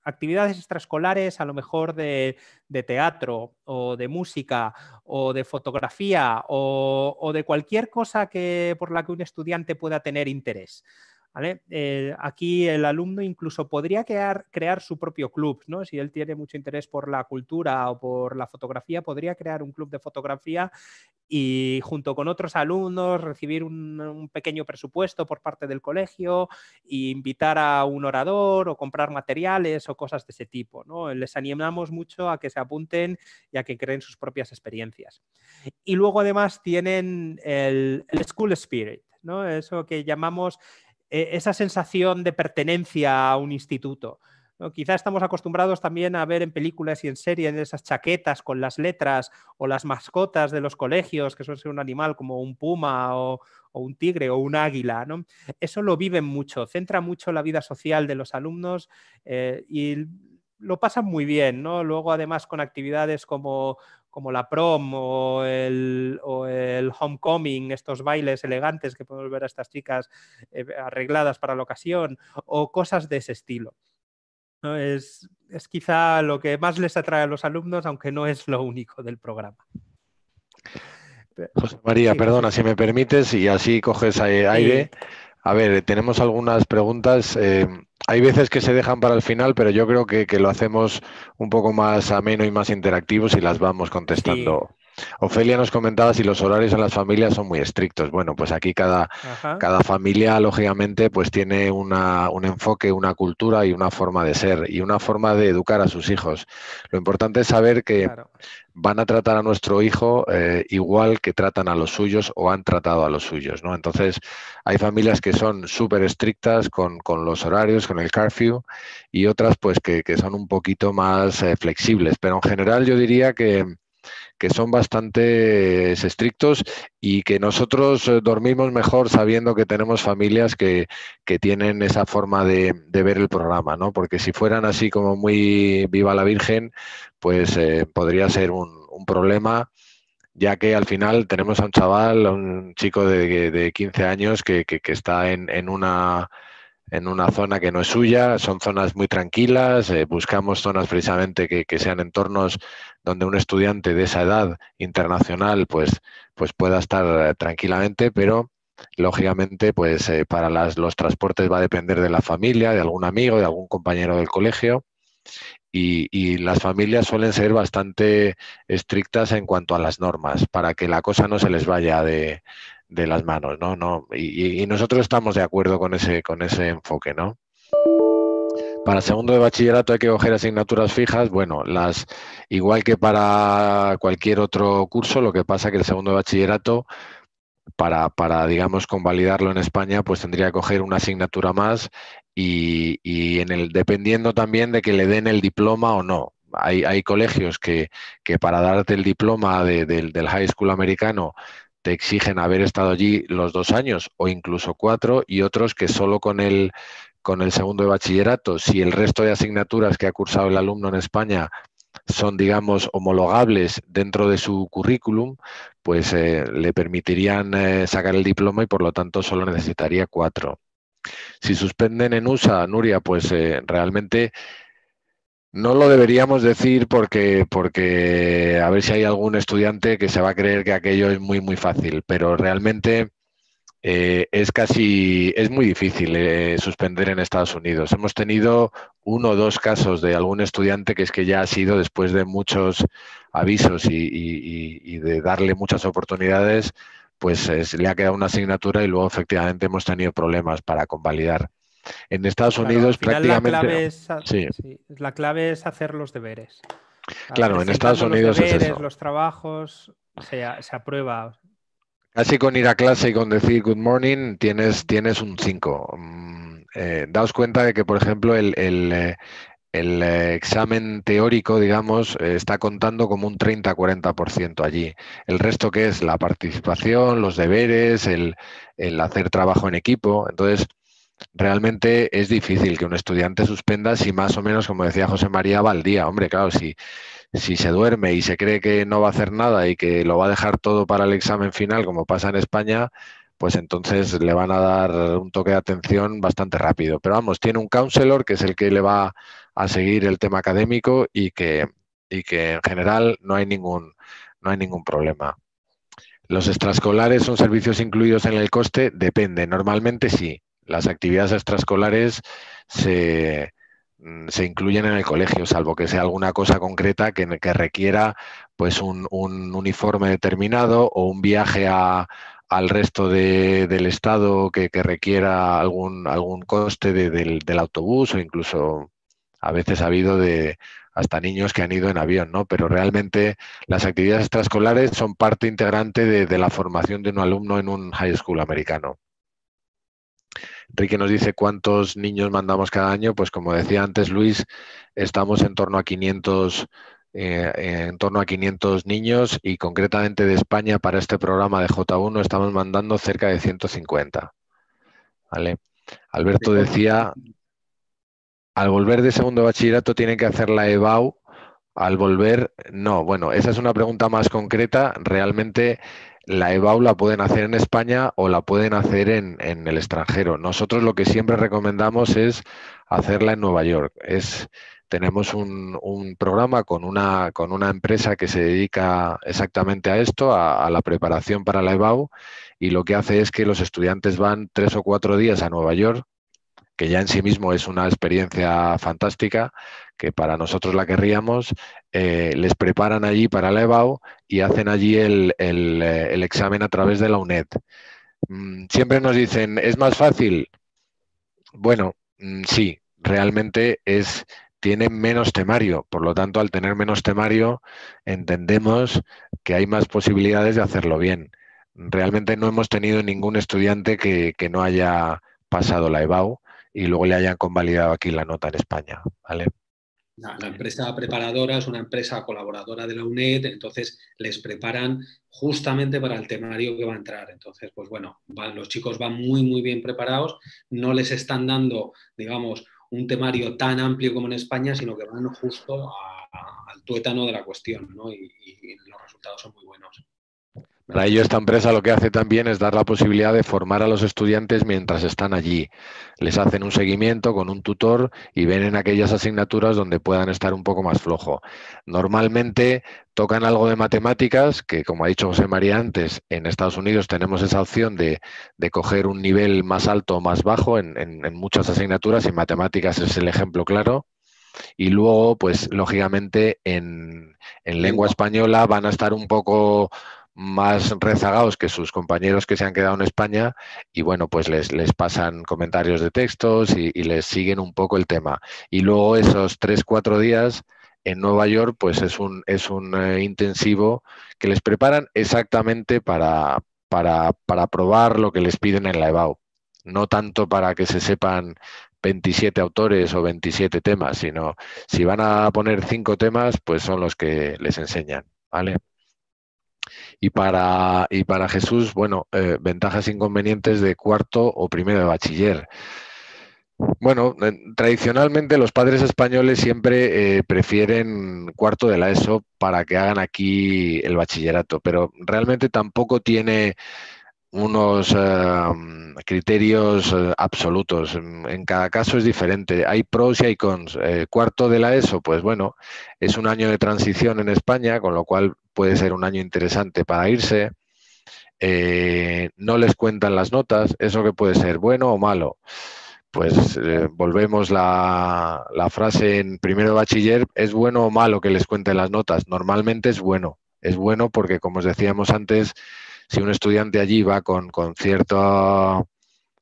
actividades extraescolares, a lo mejor de teatro o de música o de fotografía o de cualquier cosa por la que un estudiante pueda tener interés. ¿vale? Aquí el alumno incluso podría crear su propio club, ¿no? Si él tiene mucho interés por la cultura o por la fotografía, podría crear un club de fotografía y junto con otros alumnos recibir un pequeño presupuesto por parte del colegio e invitar a un orador o comprar materiales o cosas de ese tipo, ¿no? Les animamos mucho a que se apunten y a que creen sus propias experiencias. Y luego además tienen el School Spirit, ¿no? Eso que llamamos esa sensación de pertenencia a un instituto, ¿no? Quizá estamos acostumbrados también a ver en películas y en series esas chaquetas con las letras o las mascotas de los colegios, que suele ser un animal como un puma o un tigre o un águila, ¿no? Eso lo viven mucho, centra mucho la vida social de los alumnos y lo pasan muy bien, ¿no? Luego además con actividades como la prom o el homecoming, estos bailes elegantes que podemos ver a estas chicas arregladas para la ocasión o cosas de ese estilo, ¿no? Es quizá lo que más les atrae a los alumnos, aunque no es lo único del programa. José María, sí, perdona, si me permites, y así coges aire. Sí. A ver, tenemos algunas preguntas. Hay veces que se dejan para el final, pero yo creo que lo hacemos un poco más ameno y más interactivo si las vamos contestando. Sí. Ofelia nos comentaba si los horarios en las familias son muy estrictos. Bueno, pues aquí cada familia, lógicamente, pues tiene un enfoque, una cultura y una forma de ser y una forma de educar a sus hijos. Lo importante es saber que van a tratar a nuestro hijo igual que tratan a los suyos o han tratado a los suyos, ¿no? Entonces, hay familias que son súper estrictas con los horarios, con el curfew, y otras pues que son un poquito más flexibles. Pero en general yo diría que son bastante estrictos y que nosotros dormimos mejor sabiendo que tenemos familias que tienen esa forma de ver el programa, ¿no? Porque si fueran así como muy viva la Virgen, pues podría ser un problema, ya que al final tenemos a un chaval, a un chico de 15 años que está en una zona que no es suya, son zonas muy tranquilas, buscamos zonas precisamente que sean entornos donde un estudiante de esa edad internacional pues pueda estar tranquilamente, pero lógicamente pues para los transportes va a depender de la familia, de algún amigo, de algún compañero del colegio. Y las familias suelen ser bastante estrictas en cuanto a las normas, para que la cosa no se les vaya de las manos, ¿no? Y nosotros estamos de acuerdo con ese enfoque, ¿no? Para segundo de bachillerato hay que coger asignaturas fijas, bueno, igual que para cualquier otro curso, lo que pasa que el segundo de bachillerato, para digamos, convalidarlo en España, pues tendría que coger una asignatura más y dependiendo también de que le den el diploma o no. Hay colegios que para darte el diploma del high school americano te exigen haber estado allí los 2 años o incluso 4, y otros que solo con el segundo de bachillerato, si el resto de asignaturas que ha cursado el alumno en España son, digamos, homologables dentro de su currículum, pues le permitirían sacar el diploma y por lo tanto solo necesitaría 4. Si suspenden en USA, Nuria, pues realmente no lo deberíamos decir porque a ver si hay algún estudiante que se va a creer que aquello es muy, muy fácil, pero realmente es muy difícil suspender en Estados Unidos. Hemos tenido 1 o 2 casos de algún estudiante que es que ya ha sido, después de muchos avisos y de darle muchas oportunidades, pues le ha quedado una asignatura y luego efectivamente hemos tenido problemas para convalidar. En Estados Unidos prácticamente... La clave es hacer los deberes. Claro, en Estados Unidos es eso. Los trabajos se aprueba. Casi con ir a clase y con decir good morning tienes un 5. Daos cuenta de que, por ejemplo, el examen teórico, digamos, está contando como un 30-40% allí. El resto, que es la participación, los deberes, el hacer trabajo en equipo. Entonces, realmente es difícil que un estudiante suspenda si más o menos, como decía José María, va al día. Hombre, claro, si se duerme y se cree que no va a hacer nada y que lo va a dejar todo para el examen final, como pasa en España, pues entonces le van a dar un toque de atención bastante rápido. Pero vamos, tiene un counselor que es el que le va a seguir el tema académico y que en general no hay ningún problema. ¿Los extraescolares son servicios incluidos en el coste? Depende. Normalmente sí. Las actividades extraescolares se incluyen en el colegio, salvo que sea alguna cosa concreta que requiera pues un uniforme determinado o un viaje al resto del estado que requiera algún coste del autobús, o incluso a veces ha habido hasta niños que han ido en avión, ¿no? Pero realmente las actividades extraescolares son parte integrante de la formación de un alumno en un high school americano. Enrique nos dice cuántos niños mandamos cada año. Pues como decía antes Luis, estamos en torno a 500 niños, y concretamente de España para este programa de J1 estamos mandando cerca de 150. ¿Vale? Alberto decía, al volver de segundo bachillerato tienen que hacer la EBAU. Al volver, no. Bueno, esa es una pregunta más concreta. Realmente la EBAU la pueden hacer en España o la pueden hacer en el extranjero. Nosotros lo que siempre recomendamos es hacerla en Nueva York. Tenemos un programa con una empresa que se dedica exactamente a esto, a la preparación para la EBAU, y lo que hace es que los estudiantes van 3 o 4 días a Nueva York, que ya en sí mismo es una experiencia fantástica, que para nosotros la querríamos. Les preparan allí para la EBAU y hacen allí el examen a través de la UNED. Siempre nos dicen, ¿es más fácil? Bueno, sí, realmente tiene menos temario. Por lo tanto, al tener menos temario, entendemos que hay más posibilidades de hacerlo bien. Realmente no hemos tenido ningún estudiante que no haya pasado la EBAU y luego le hayan convalidado aquí la nota en España, ¿vale? La empresa preparadora es una empresa colaboradora de la UNED, entonces les preparan justamente para el temario que va a entrar. Entonces, pues bueno, los chicos van muy, muy bien preparados, no les están dando, digamos, un temario tan amplio como en España, sino que van justo al tuétano de la cuestión, ¿no? Y los resultados son muy buenos. Para ello, esta empresa lo que hace también es dar la posibilidad de formar a los estudiantes mientras están allí. Les hacen un seguimiento con un tutor y ven en aquellas asignaturas donde puedan estar un poco más flojo. Normalmente tocan algo de matemáticas, que como ha dicho José María antes, en Estados Unidos tenemos esa opción de coger un nivel más alto o más bajo en muchas asignaturas, y matemáticas es el ejemplo claro. Y luego, pues lógicamente en lengua española van a estar un poco más rezagados que sus compañeros que se han quedado en España, y bueno, pues les pasan comentarios de textos y les siguen un poco el tema. Y luego esos 3-4 días en Nueva York, pues es un intensivo que les preparan exactamente para probar lo que les piden en la EBAU. No tanto para que se sepan 27 autores o 27 temas, sino si van a poner 5 temas, pues son los que les enseñan, ¿vale? Y para Jesús, bueno, ventajas e inconvenientes de cuarto o primero de bachiller. Bueno, tradicionalmente los padres españoles siempre prefieren cuarto de la ESO para que hagan aquí el bachillerato, pero realmente tampoco tiene unos criterios absolutos. En cada caso es diferente. Hay pros y hay cons. Cuarto de la ESO, pues bueno, es un año de transición en España, con lo cual puede ser un año interesante para irse. No les cuentan las notas, eso que puede ser bueno o malo. Pues volvemos la frase en primero de bachiller, ¿es bueno o malo que les cuenten las notas? Normalmente es bueno. Es bueno porque, como os decíamos antes, si un estudiante allí va con cierta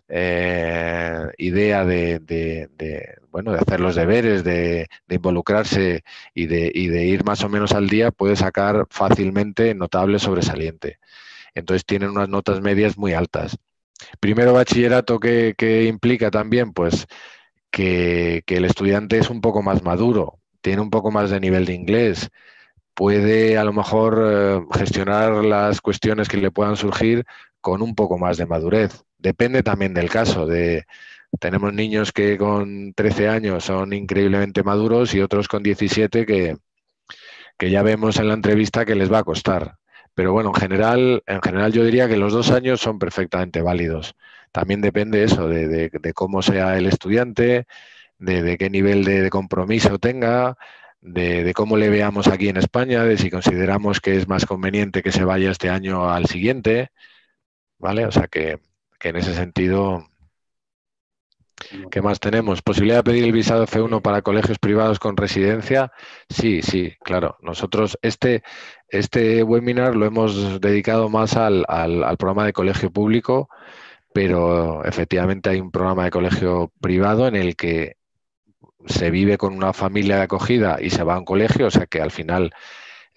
idea de hacer los deberes, de involucrarse y de ir más o menos al día, puede sacar fácilmente notable sobresaliente. Entonces tienen unas notas medias muy altas. Primero bachillerato, que implica también pues que el estudiante es un poco más maduro, tiene un poco más de nivel de inglés, puede a lo mejor gestionar las cuestiones que le puedan surgir con un poco más de madurez. Depende también del caso. Tenemos niños que con 13 años son increíblemente maduros y otros con 17 que ya vemos en la entrevista que les va a costar. Pero bueno, en general yo diría que los 2 años son perfectamente válidos. También depende eso, de cómo sea el estudiante, de qué nivel de compromiso tenga, de cómo le veamos aquí en España, de si consideramos que es más conveniente que se vaya este año al siguiente, ¿vale? O sea que en ese sentido ¿Qué más tenemos? ¿Posibilidad de pedir el visado F1 para colegios privados con residencia? Sí, claro. Nosotros este webinar lo hemos dedicado más al programa de colegio público, pero efectivamente hay un programa de colegio privado en el que se vive con una familia de acogida y se va a un colegio, o sea que al final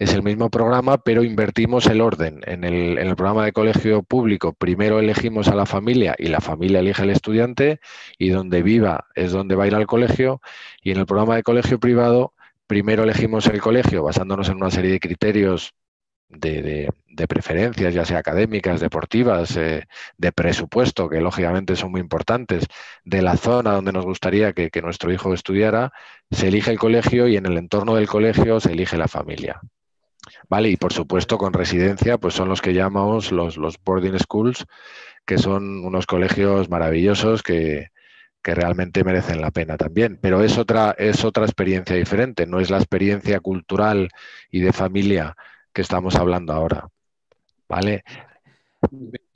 es el mismo programa, pero invertimos el orden. En el programa de colegio público, primero elegimos a la familia y la familia elige al estudiante, y donde viva es donde va a ir al colegio. Y en el programa de colegio privado, primero elegimos el colegio basándonos en una serie de criterios de preferencias, ya sea académicas, deportivas, de presupuesto, que lógicamente son muy importantes, de la zona donde nos gustaría que nuestro hijo estudiara. Se elige el colegio y en el entorno del colegio se elige la familia. Vale, y por supuesto con residencia, pues son los que llamamos los boarding schools, que son unos colegios maravillosos que realmente merecen la pena también. Pero es otra experiencia diferente, no es la experiencia cultural y de familia que estamos hablando ahora. ¿Vale?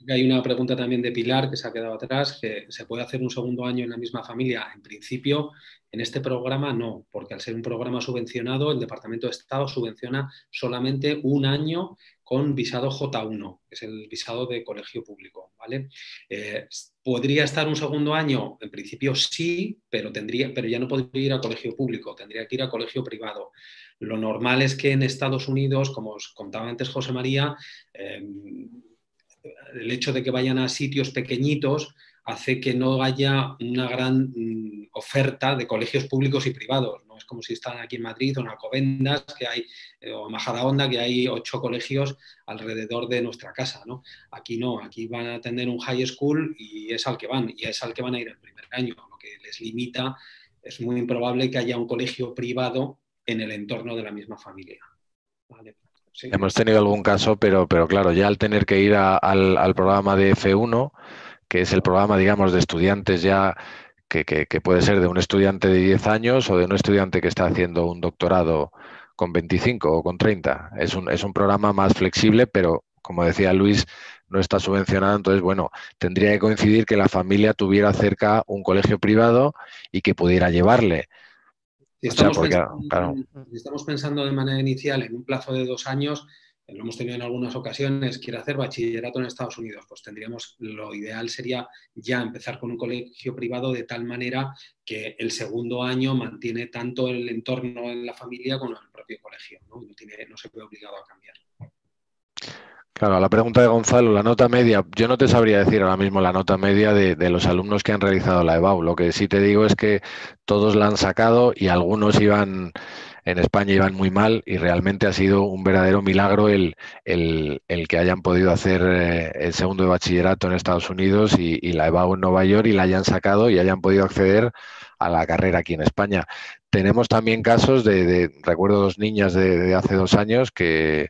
Hay una pregunta también de Pilar que se ha quedado atrás, que ¿se puede hacer un segundo año en la misma familia? En principio, en este programa no, porque al ser un programa subvencionado, el Departamento de Estado subvenciona solamente un año con visado J1, que es el visado de colegio público, ¿vale? ¿Podría estar un segundo año? En principio sí, pero ya no podría ir a colegio público, tendría que ir a colegio privado. Lo normal es que en Estados Unidos, como os contaba antes José María, el hecho de que vayan a sitios pequeñitos hace que no haya una gran oferta de colegios públicos y privados. No es como si están aquí en Madrid o en Alcobendas, que hay, o en Majadahonda, que hay 8 colegios alrededor de nuestra casa, ¿no? Aquí no, aquí van a tener un high school y es al que van a ir el primer año. Lo que les limita, es muy improbable que haya un colegio privado en el entorno de la misma familia. ¿Vale? Sí. Hemos tenido algún caso, pero claro, ya al tener que ir al programa de F1, que es el programa, digamos, de estudiantes ya, que puede ser de un estudiante de 10 años o de un estudiante que está haciendo un doctorado con 25 o con 30. Es un programa más flexible, pero como decía Luis, no está subvencionado. Entonces, bueno, tendría que coincidir que la familia tuviera cerca un colegio privado y que pudiera llevarle. Si estamos pensando de manera inicial en un plazo de 2 años, lo hemos tenido en algunas ocasiones, quiere hacer bachillerato en Estados Unidos, pues lo ideal sería ya empezar con un colegio privado de tal manera que el segundo año mantiene tanto el entorno en la familia como el propio colegio, ¿no? No se ve obligado a cambiar. Claro, a la pregunta de Gonzalo, la nota media, yo no te sabría decir ahora mismo la nota media de los alumnos que han realizado la EBAU. Lo que sí te digo es que todos la han sacado y algunos en España iban muy mal, y realmente ha sido un verdadero milagro el que hayan podido hacer el segundo de bachillerato en Estados Unidos y la EBAU en Nueva York, y la hayan sacado y hayan podido acceder a la carrera aquí en España. Tenemos también casos recuerdo 2 niñas de hace 2 años que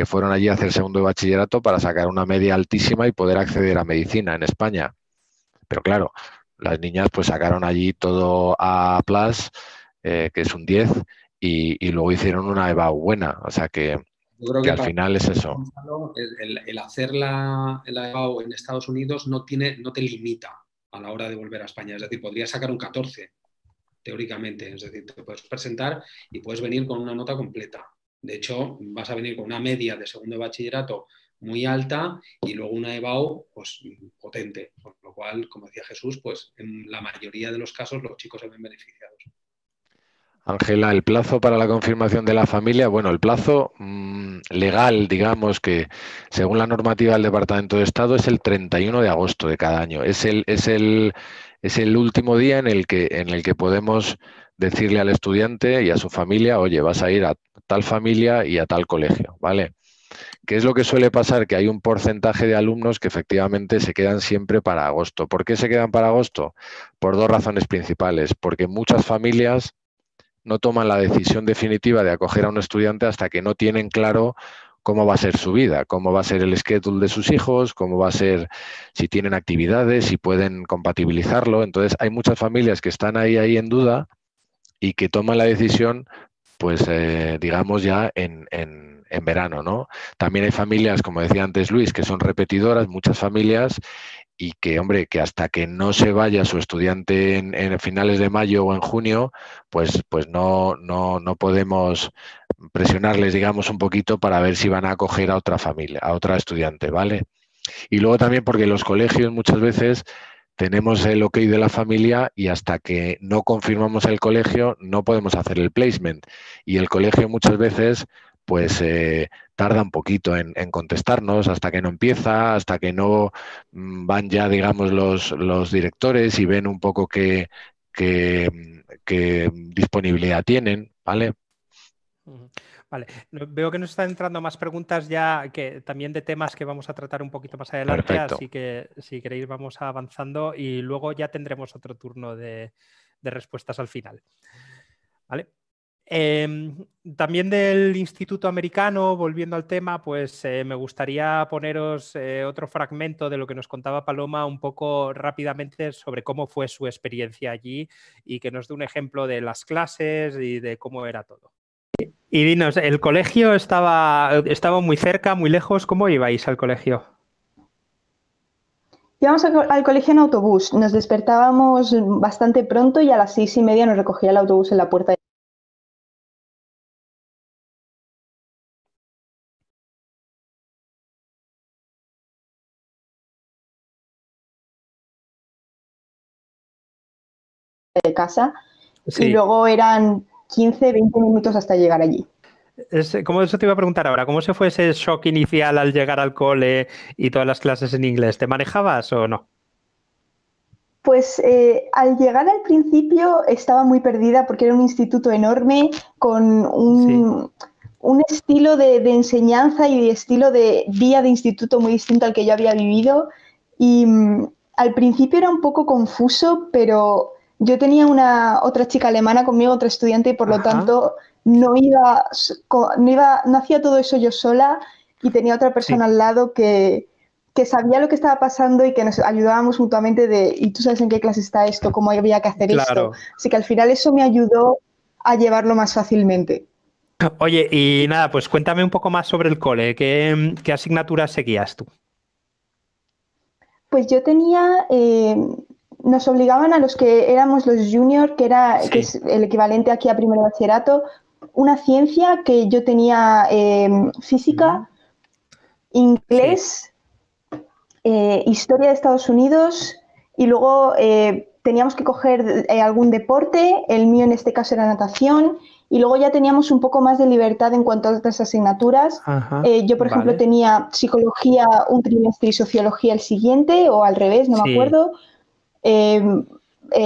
fueron allí a hacer segundo de bachillerato para sacar una media altísima y poder acceder a medicina en España. Pero claro, las niñas pues sacaron allí todo A+, que es un 10, y luego hicieron una EBAU buena. O sea que al final es eso. El hacer la EBAU en Estados Unidos no te limita a la hora de volver a España. Es decir, podrías sacar un 14. Teóricamente, es decir, te puedes presentar y puedes venir con una nota completa. De hecho, vas a venir con una media de segundo de bachillerato muy alta y luego una EBAU pues potente, por lo cual, como decía Jesús, pues en la mayoría de los casos los chicos se ven beneficiados. Ángela, el plazo para la confirmación de la familia, bueno, el plazo legal, digamos que según la normativa del Departamento de Estado es el 31 de agosto de cada año. Es el último día en el que podemos decirle al estudiante y a su familia, oye, vas a ir a tal familia y a tal colegio, ¿vale? ¿Qué es lo que suele pasar? Que hay un porcentaje de alumnos que efectivamente se quedan siempre para agosto. ¿Por qué se quedan para agosto? Por 2 razones principales. Porque muchas familias no toman la decisión definitiva de acoger a un estudiante hasta que no tienen claro cómo va a ser su vida, cómo va a ser el schedule de sus hijos, cómo va a ser, si tienen actividades, si pueden compatibilizarlo. Entonces hay muchas familias que están ahí en duda y que toman la decisión pues digamos ya en verano, ¿no? También hay familias, como decía antes Luis, que son repetidoras, muchas familias, y que, hombre, que hasta que no se vaya su estudiante en finales de mayo o en junio, pues no podemos presionarles, digamos, un poquito para ver si van a acoger a otra familia, a otra estudiante, ¿vale? Y luego también porque los colegios muchas veces tenemos el ok de la familia y hasta que no confirmamos el colegio no podemos hacer el placement. Y el colegio muchas veces pues tarda un poquito en contestarnos hasta que no empieza, hasta que no van ya, digamos, los directores y ven un poco qué disponibilidad tienen, ¿vale? Vale, veo que nos están entrando más preguntas ya que también de temas que vamos a tratar un poquito más adelante, Perfecto. Así que si queréis vamos avanzando y luego ya tendremos otro turno de respuestas al final. ¿Vale? También del Instituto Americano, volviendo al tema, pues me gustaría poneros otro fragmento de lo que nos contaba Paloma un poco rápidamente sobre cómo fue su experiencia allí y que nos dé un ejemplo de las clases y de cómo era todo. Y dinos, ¿el colegio estaba muy cerca, muy lejos? ¿Cómo ibais al colegio? Íbamos al colegio en autobús. Nos despertábamos bastante pronto y a las 6:30 nos recogía el autobús en la puerta. De casa. Sí. Y luego eran 15, 20 minutos hasta llegar allí. ¿Cómo eso te iba a preguntar ahora? ¿Cómo se fue ese shock inicial al llegar al cole y todas las clases en inglés? ¿Te manejabas o no? Pues al llegar al principio estaba muy perdida porque era un instituto enorme con un estilo de enseñanza y de estilo de día de instituto muy distinto al que yo había vivido. Y al principio era un poco confuso, pero yo tenía otra chica alemana conmigo, otra estudiante, y por lo tanto no hacía todo eso yo sola y tenía otra persona al lado que sabía lo que estaba pasando y que nos ayudábamos mutuamente y tú sabes en qué clase está esto, cómo había que hacer esto. Así que al final eso me ayudó a llevarlo más fácilmente. Oye, y nada, pues cuéntame un poco más sobre el cole. ¿Qué asignaturas seguías tú? Pues yo tenía, nos obligaban a los que éramos los junior, que es el equivalente aquí a primero bachillerato, una ciencia que yo tenía física, inglés, historia de Estados Unidos y luego teníamos que coger algún deporte, el mío en este caso era natación, y luego ya teníamos un poco más de libertad en cuanto a otras asignaturas. Yo, por ejemplo, tenía psicología un trimestre y sociología el siguiente, o al revés, no me acuerdo.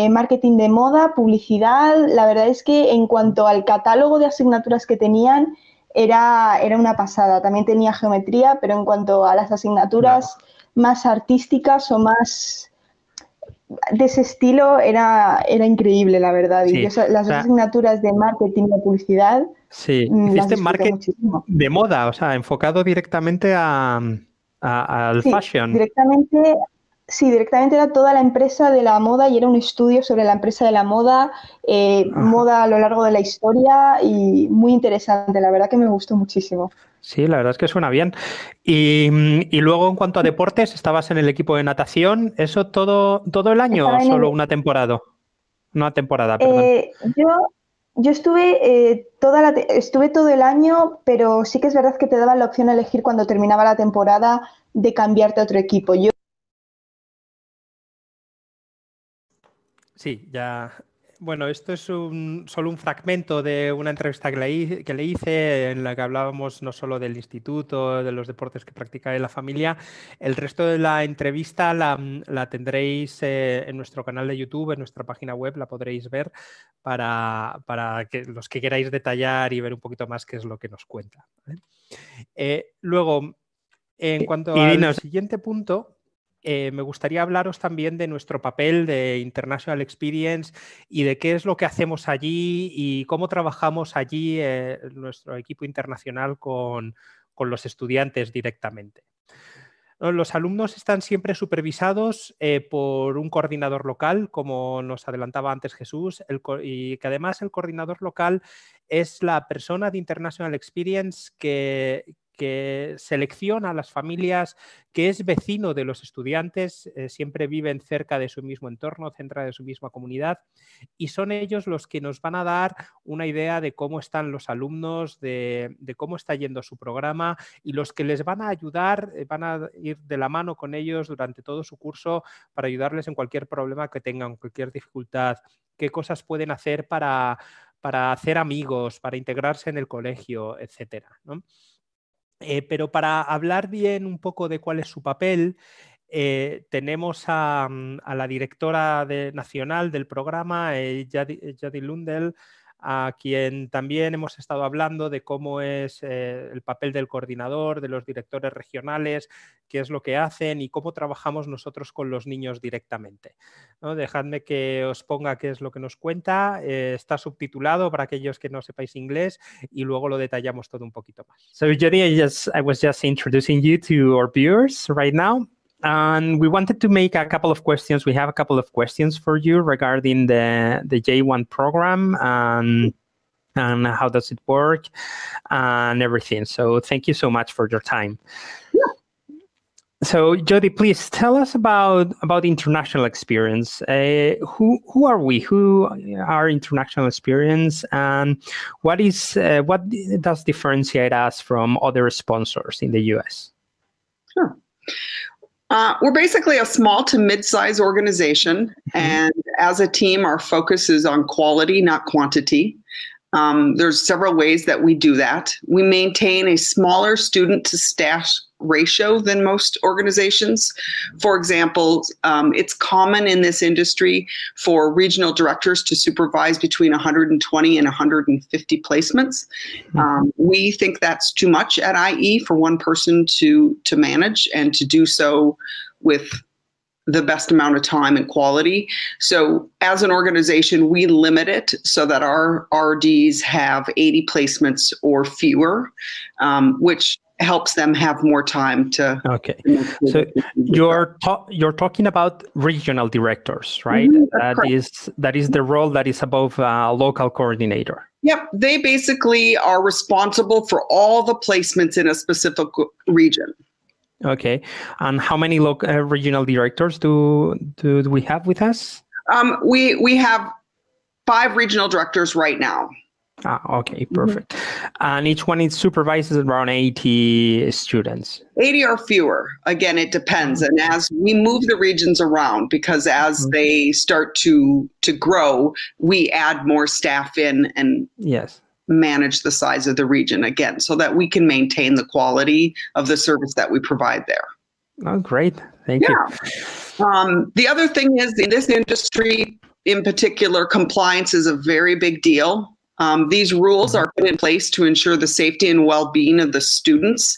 Marketing de moda, publicidad. La verdad es que en cuanto al catálogo de asignaturas que tenían, era una pasada. También tenía geometría, pero en cuanto a las asignaturas más artísticas o más de ese estilo era increíble, la verdad. Y yo, las dos asignaturas de marketing y publicidad hiciste marketing muchísimo. De moda, o sea, enfocado directamente al fashion. Directamente era toda la empresa de la moda y era un estudio sobre la empresa de la moda, moda a lo largo de la historia y muy interesante, la verdad que me gustó muchísimo. Sí, la verdad es que suena bien. Y luego, en cuanto a deportes, estabas en el equipo de natación. ¿Eso todo el año o solo una temporada? Una temporada, perdón. Yo estuve, estuve todo el año, pero sí que es verdad que te daban la opción de elegir cuando terminaba la temporada de cambiarte a otro equipo. Sí, ya. Bueno, esto es solo un fragmento de una entrevista que le hice en la que hablábamos no solo del instituto, de los deportes que practica en la familia. El resto de la entrevista la tendréis en nuestro canal de YouTube, en nuestra página web, la podréis ver para que los que queráis detallar y ver un poquito más qué es lo que nos cuenta. Luego, en cuanto al siguiente punto... me gustaría hablaros también de nuestro papel de International Experience y de qué es lo que hacemos allí y cómo trabajamos allí nuestro equipo internacional con los estudiantes directamente. Los alumnos están siempre supervisados por un coordinador local, como nos adelantaba antes Jesús, y que además el coordinador local es la persona de International Experience que selecciona a las familias, que es vecino de los estudiantes, siempre viven cerca de su mismo entorno, cerca de su misma comunidad, y son ellos los que nos van a dar una idea de cómo están los alumnos, de cómo está yendo su programa, y los que les van a ayudar, van a ir de la mano con ellos durante todo su curso para ayudarles en cualquier problema que tengan, cualquier dificultad, qué cosas pueden hacer para hacer amigos, para integrarse en el colegio, etcétera, ¿no? Pero para hablar bien un poco de cuál es su papel, tenemos a la directora nacional del programa, Jody Lundell, a quien también hemos estado hablando de cómo es el papel del coordinador, de los directores regionales, qué es lo que hacen y cómo trabajamos nosotros con los niños directamente, ¿no? Dejadme que os ponga qué es lo que nos cuenta. Está subtitulado para aquellos que no sepáis inglés y luego lo detallamos todo un poquito más. So Jody, I was just introducing you to our viewers right now. And we wanted to make a couple of questions. We have a couple of questions for you regarding the J1 program and how does it work and everything. So thank you so much for your time. Yeah. So Jody, please tell us about international experience. Who are we? Who are international experience, and what does differentiate us from other sponsors in the US? Sure. We're basically a small to mid-size organization, and as a team, our focus is on quality, not quantity. There's several ways that we do that. We maintain a smaller student-to-staff ratio than most organizations. For example, it's common in this industry for regional directors to supervise between 120 and 150 placements. We think that's too much at IE for one person to manage and to do so with the best amount of time and quality. So as an organization, we limit it so that our RDs have 80 placements or fewer, which helps them have more time to. Okay, so you're talking about regional directors, right? That is the role that is above a local coordinator. Yep, they basically are responsible for all the placements in a specific region. Okay, and how many regional directors do we have with us? We have 5 regional directors right now. Okay, perfect. And each one supervises around 80 students. 80 or fewer. Again, it depends. And as we move the regions around, because as they start to grow, we add more staff in and manage the size of the region again, so that we can maintain the quality of the service that we provide there. Oh, great. Thank you. The other thing is, in this industry in particular, compliance is a very big deal. These rules are put in place to ensure the safety and well-being of the students.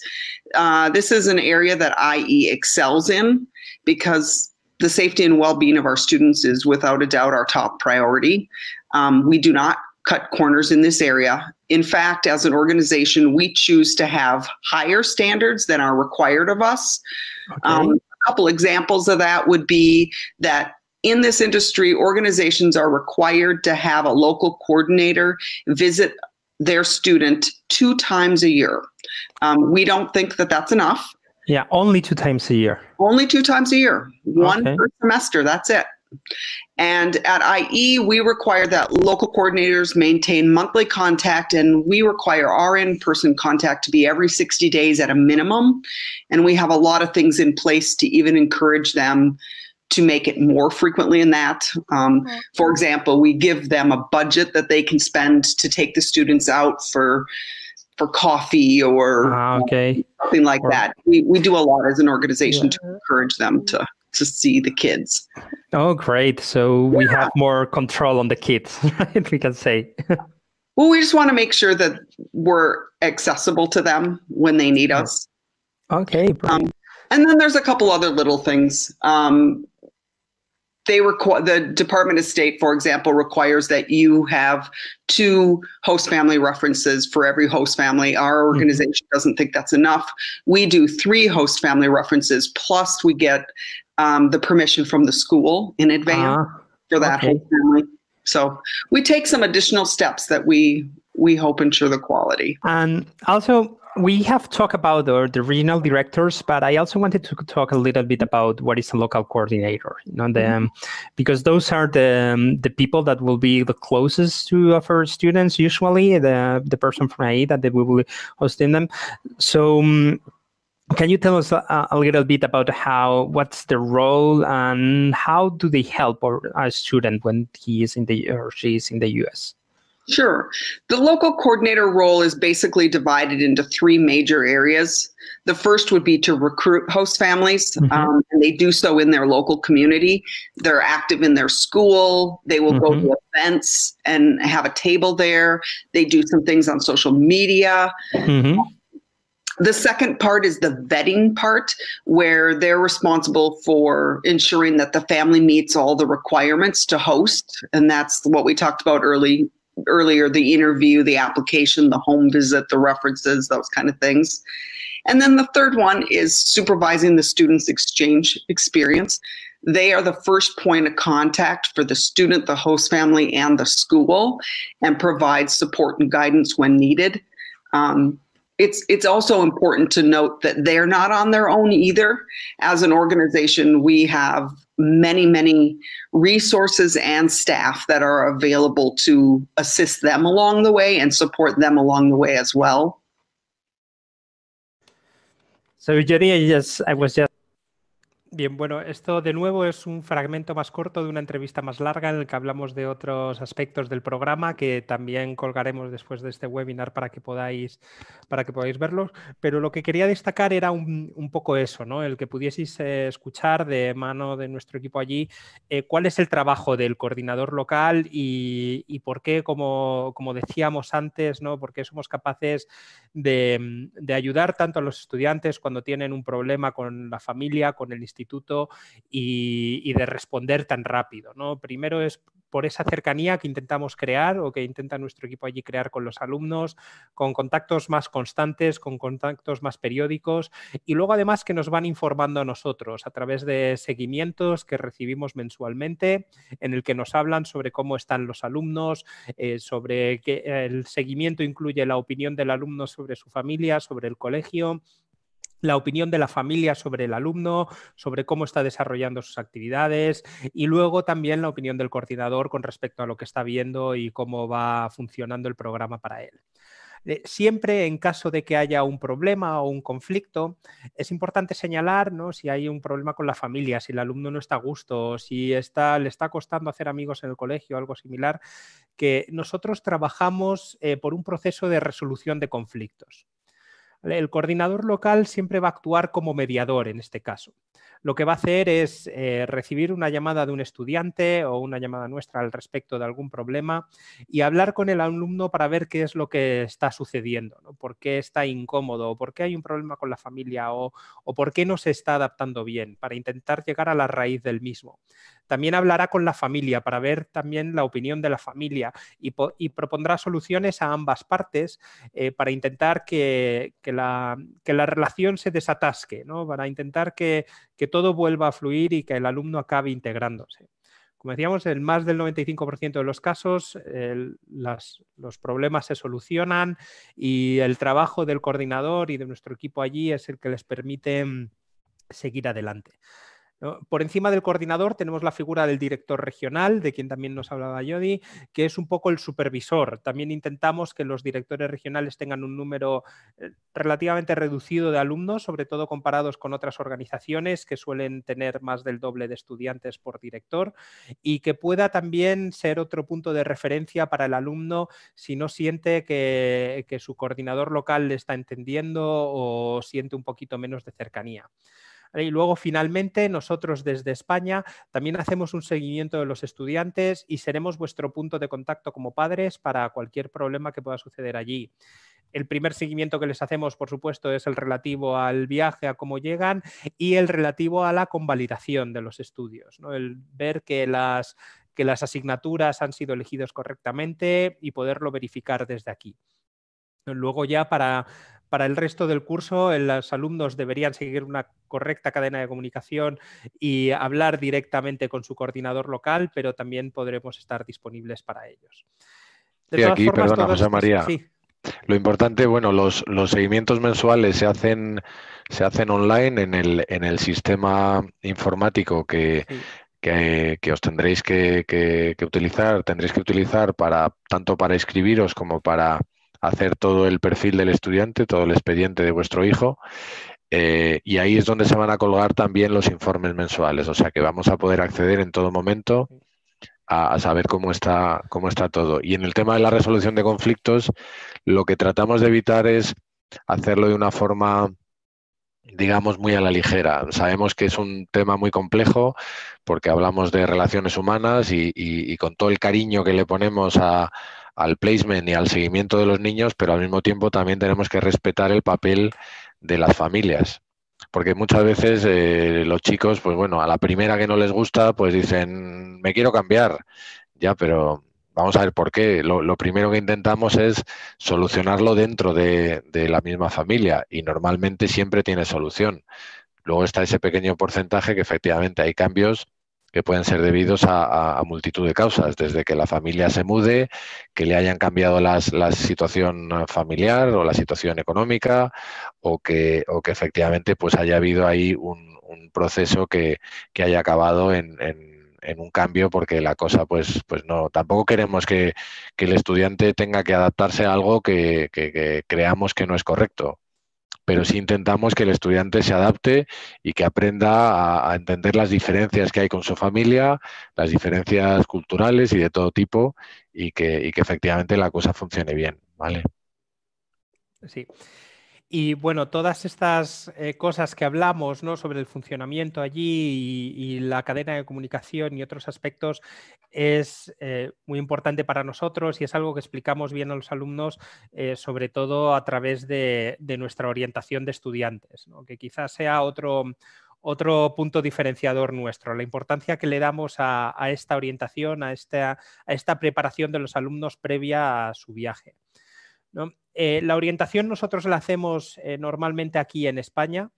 This is an area that IE excels in, because the safety and well-being of our students is without a doubt our top priority. We do not cut corners in this area. In fact, as an organization, we choose to have higher standards than are required of us. A couple examples of that would be that in this industry, organizations are required to have a local coordinator visit their student 2 times a year. We don't think that that's enough. Yeah, only 2 times a year. Only 2 times a year. One per semester, that's it. And at IE, we require that local coordinators maintain monthly contact, and we require our in-person contact to be every 60 days at a minimum. And we have a lot of things in place to even encourage them to make it more frequently in that. For example, we give them a budget that they can spend to take the students out for coffee or something like that. We do a lot as an organization to encourage them to see the kids. Oh, great. So we have more control on the kids, right? We can say. Well, we just want to make sure that we're accessible to them when they need us. Okay. And then there's a couple other little things. the Department of State, for example, requires that you have 2 host family references for every host family. Our organization doesn't think that's enough. We do 3 host family references, plus we get the permission from the school in advance for that host family. So we take some additional steps that we hope ensure the quality. And also, we have talked about the regional directors, but I also wanted to talk a little bit about what is a local coordinator. Because those are the people that will be the closest to our students, usually the person from IE that they will be hosting them. So can you tell us a little bit about what's the role and how do they help a student when he is or she is in the US? Sure. The local coordinator role is basically divided into 3 major areas. The first would be to recruit host families, and they do so in their local community. They're active in their school. They will go to events and have a table there. They do some things on social media. The second part is the vetting part, where they're responsible for ensuring that the family meets all the requirements to host. And that's what we talked about earlier, the interview, the application, the home visit, the references, those kind of things. And then the third one is supervising the student's exchange experience. They are the first point of contact for the student, the host family, and the school, and provide support and guidance when needed. It's also important to note that they're not on their own either. As an organization, we have many resources and staff that are available to assist them along the way and support them along the way as well. So, Jody, I was just... Bien, bueno, esto de nuevo es un fragmento más corto de una entrevista más larga en el que hablamos de otros aspectos del programa que también colgaremos después de este webinar para que podáis verlos, pero lo que quería destacar era un poco eso, ¿no? El que pudieseis escuchar de mano de nuestro equipo allí cuál es el trabajo del coordinador local y por qué, como decíamos antes, ¿no? Por qué somos capaces de ayudar tanto a los estudiantes cuando tienen un problema con la familia, con el instituto y de responder tan rápido, ¿no? Primero es por esa cercanía que intentamos crear o que intenta nuestro equipo allí crear con los alumnos, con contactos más constantes, con contactos más periódicos y luego además que nos van informando a nosotros a través de seguimientos que recibimos mensualmente en el que nos hablan sobre cómo están los alumnos, sobre que el seguimiento incluye la opinión del alumno sobre su familia, sobre el colegio, la opinión de la familia sobre el alumno, sobre cómo está desarrollando sus actividades y luego también la opinión del coordinador con respecto a lo que está viendo y cómo va funcionando el programa para él. Siempre en caso de que haya un problema o un conflicto, es importante señalar, ¿no? Si hay un problema con la familia, si el alumno no está a gusto, si le está costando hacer amigos en el colegio o algo similar, que nosotros trabajamos por un proceso de resolución de conflictos. El coordinador local siempre va a actuar como mediador en este caso. Lo que va a hacer es recibir una llamada de un estudiante o una llamada nuestra al respecto de algún problema y hablar con el alumno para ver qué es lo que está sucediendo, ¿no? ¿Por qué está incómodo? ¿Por qué hay un problema con la familia? ¿O por qué no se está adaptando bien? Para intentar llegar a la raíz del mismo. También hablará con la familia para ver también la opinión de la familia y propondrá soluciones a ambas partes para intentar que la relación se desatasque, ¿no? Para intentar que todo vuelva a fluir y que el alumno acabe integrándose. Como decíamos, en más del 95% de los casos los problemas se solucionan y el trabajo del coordinador y de nuestro equipo allí es el que les permite seguir adelante. Por encima del coordinador tenemos la figura del director regional, de quien también nos hablaba Jody, que es un poco el supervisor. También intentamos que los directores regionales tengan un número relativamente reducido de alumnos, sobre todo comparados con otras organizaciones que suelen tener más del doble de estudiantes por director y que pueda también ser otro punto de referencia para el alumno si no siente que su coordinador local le está entendiendo o siente un poquito menos de cercanía. Y luego, finalmente, nosotros desde España también hacemos un seguimiento de los estudiantes y seremos vuestro punto de contacto como padres para cualquier problema que pueda suceder allí. El primer seguimiento que les hacemos, por supuesto, es el relativo al viaje, a cómo llegan, y el relativo a la convalidación de los estudios, ¿no? El ver que las asignaturas han sido elegidas correctamente y poderlo verificar desde aquí. Luego ya para el resto del curso, los alumnos deberían seguir una correcta cadena de comunicación y hablar directamente con su coordinador local, pero también podremos estar disponibles para ellos. De todas formas, perdona, José María. Sí. Lo importante, bueno, los seguimientos mensuales se hacen online en el sistema informático que os tendréis que utilizar, tanto para inscribiros como para hacer todo el perfil del estudiante, todo el expediente de vuestro hijo. Y ahí es donde se van a colgar también los informes mensuales, o sea que vamos a poder acceder en todo momento a saber cómo está todo. Y en el tema de la resolución de conflictos, lo que tratamos de evitar es hacerlo de una forma, digamos, muy a la ligera. Sabemos que es un tema muy complejo porque hablamos de relaciones humanas y con todo el cariño que le ponemos al placement y al seguimiento de los niños, pero al mismo tiempo también tenemos que respetar el papel de las familias. Porque muchas veces los chicos, pues bueno, a la primera que no les gusta, pues dicen, me quiero cambiar. Ya, pero vamos a ver por qué. Lo primero que intentamos es solucionarlo dentro de la misma familia y normalmente siempre tiene solución. Luego está ese pequeño porcentaje que efectivamente hay cambios que pueden ser debidos a multitud de causas, desde que la familia se mude, que le hayan cambiado la situación familiar o la situación económica, o que efectivamente pues haya habido ahí un proceso que haya acabado en un cambio, porque la cosa pues no, tampoco queremos que el estudiante tenga que adaptarse a algo que creamos que no es correcto. Pero sí intentamos que el estudiante se adapte y que aprenda a entender las diferencias que hay con su familia, las diferencias culturales y de todo tipo, y que efectivamente la cosa funcione bien, ¿vale? Sí. Y bueno, todas estas cosas que hablamos, ¿no?, sobre el funcionamiento allí y la cadena de comunicación y otros aspectos es muy importante para nosotros y es algo que explicamos bien a los alumnos, sobre todo a través de nuestra orientación de estudiantes, ¿no?, que quizás sea otro punto diferenciador nuestro, la importancia que le damos a esta orientación, a esta preparación de los alumnos previa a su viaje, ¿no? La orientación nosotros la hacemos normalmente aquí en España,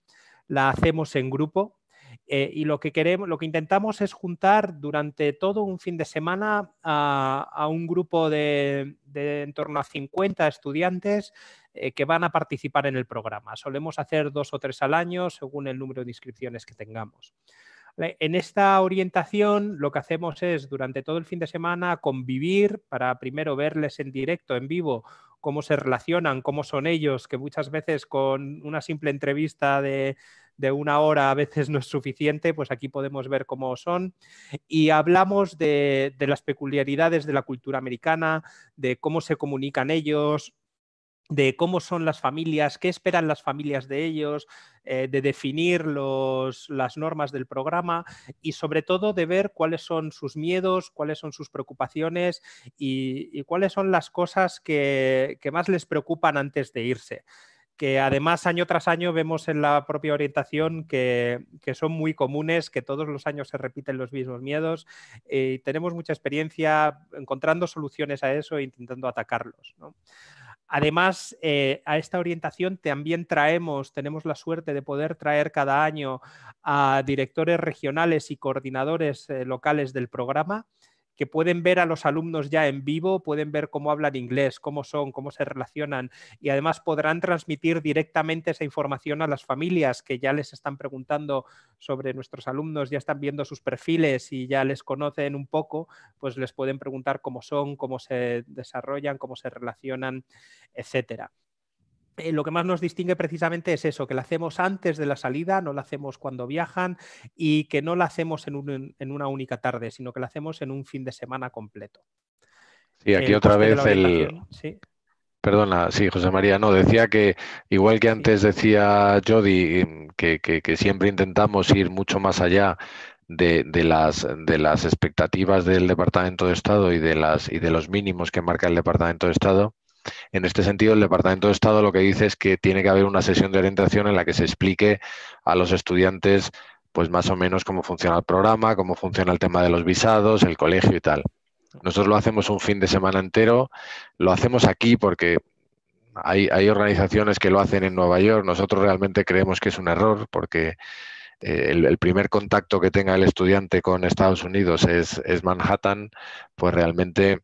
la hacemos en grupo y lo que intentamos es juntar durante todo un fin de semana a un grupo de en torno a 50 estudiantes que van a participar en el programa. Solemos hacer 2 o 3 al año según el número de inscripciones que tengamos. En esta orientación lo que hacemos es durante todo el fin de semana convivir para primero verles en directo, en vivo, cómo se relacionan, cómo son ellos, que muchas veces con una simple entrevista de 1 hora a veces no es suficiente, pues aquí podemos ver cómo son y hablamos de las peculiaridades de la cultura americana, de cómo se comunican ellos, de cómo son las familias, qué esperan las familias de ellos, de definir las normas del programa y sobre todo de ver cuáles son sus miedos, cuáles son sus preocupaciones y cuáles son las cosas que más les preocupan antes de irse. Que además año tras año vemos en la propia orientación que son muy comunes, que todos los años se repiten los mismos miedos y tenemos mucha experiencia encontrando soluciones a eso e intentando atacarlos, ¿no? Además, a esta orientación también tenemos la suerte de poder traer cada año a directores regionales y coordinadores locales del programa que pueden ver a los alumnos ya en vivo, pueden ver cómo hablan inglés, cómo son, cómo se relacionan y además podrán transmitir directamente esa información a las familias que ya les están preguntando sobre nuestros alumnos, ya están viendo sus perfiles y ya les conocen un poco, pues les pueden preguntar cómo son, cómo se desarrollan, cómo se relacionan, etcétera. Lo que más nos distingue precisamente es eso, que la hacemos antes de la salida, no la hacemos cuando viajan y que no la hacemos en una única tarde, sino que la hacemos en un fin de semana completo. Sí, aquí otra vez ¿Sí? Perdona, sí, José María, no, decía que igual que antes decía Jody, que siempre intentamos ir mucho más allá de las expectativas del Departamento de Estado y de los mínimos que marca el Departamento de Estado. En este sentido, el Departamento de Estado lo que dice es que tiene que haber una sesión de orientación en la que se explique a los estudiantes pues más o menos cómo funciona el programa, cómo funciona el tema de los visados, el colegio y tal. Nosotros lo hacemos un fin de semana entero, lo hacemos aquí porque hay organizaciones que lo hacen en Nueva York. Nosotros realmente creemos que es un error porque el primer contacto que tenga el estudiante con Estados Unidos es Manhattan, pues realmente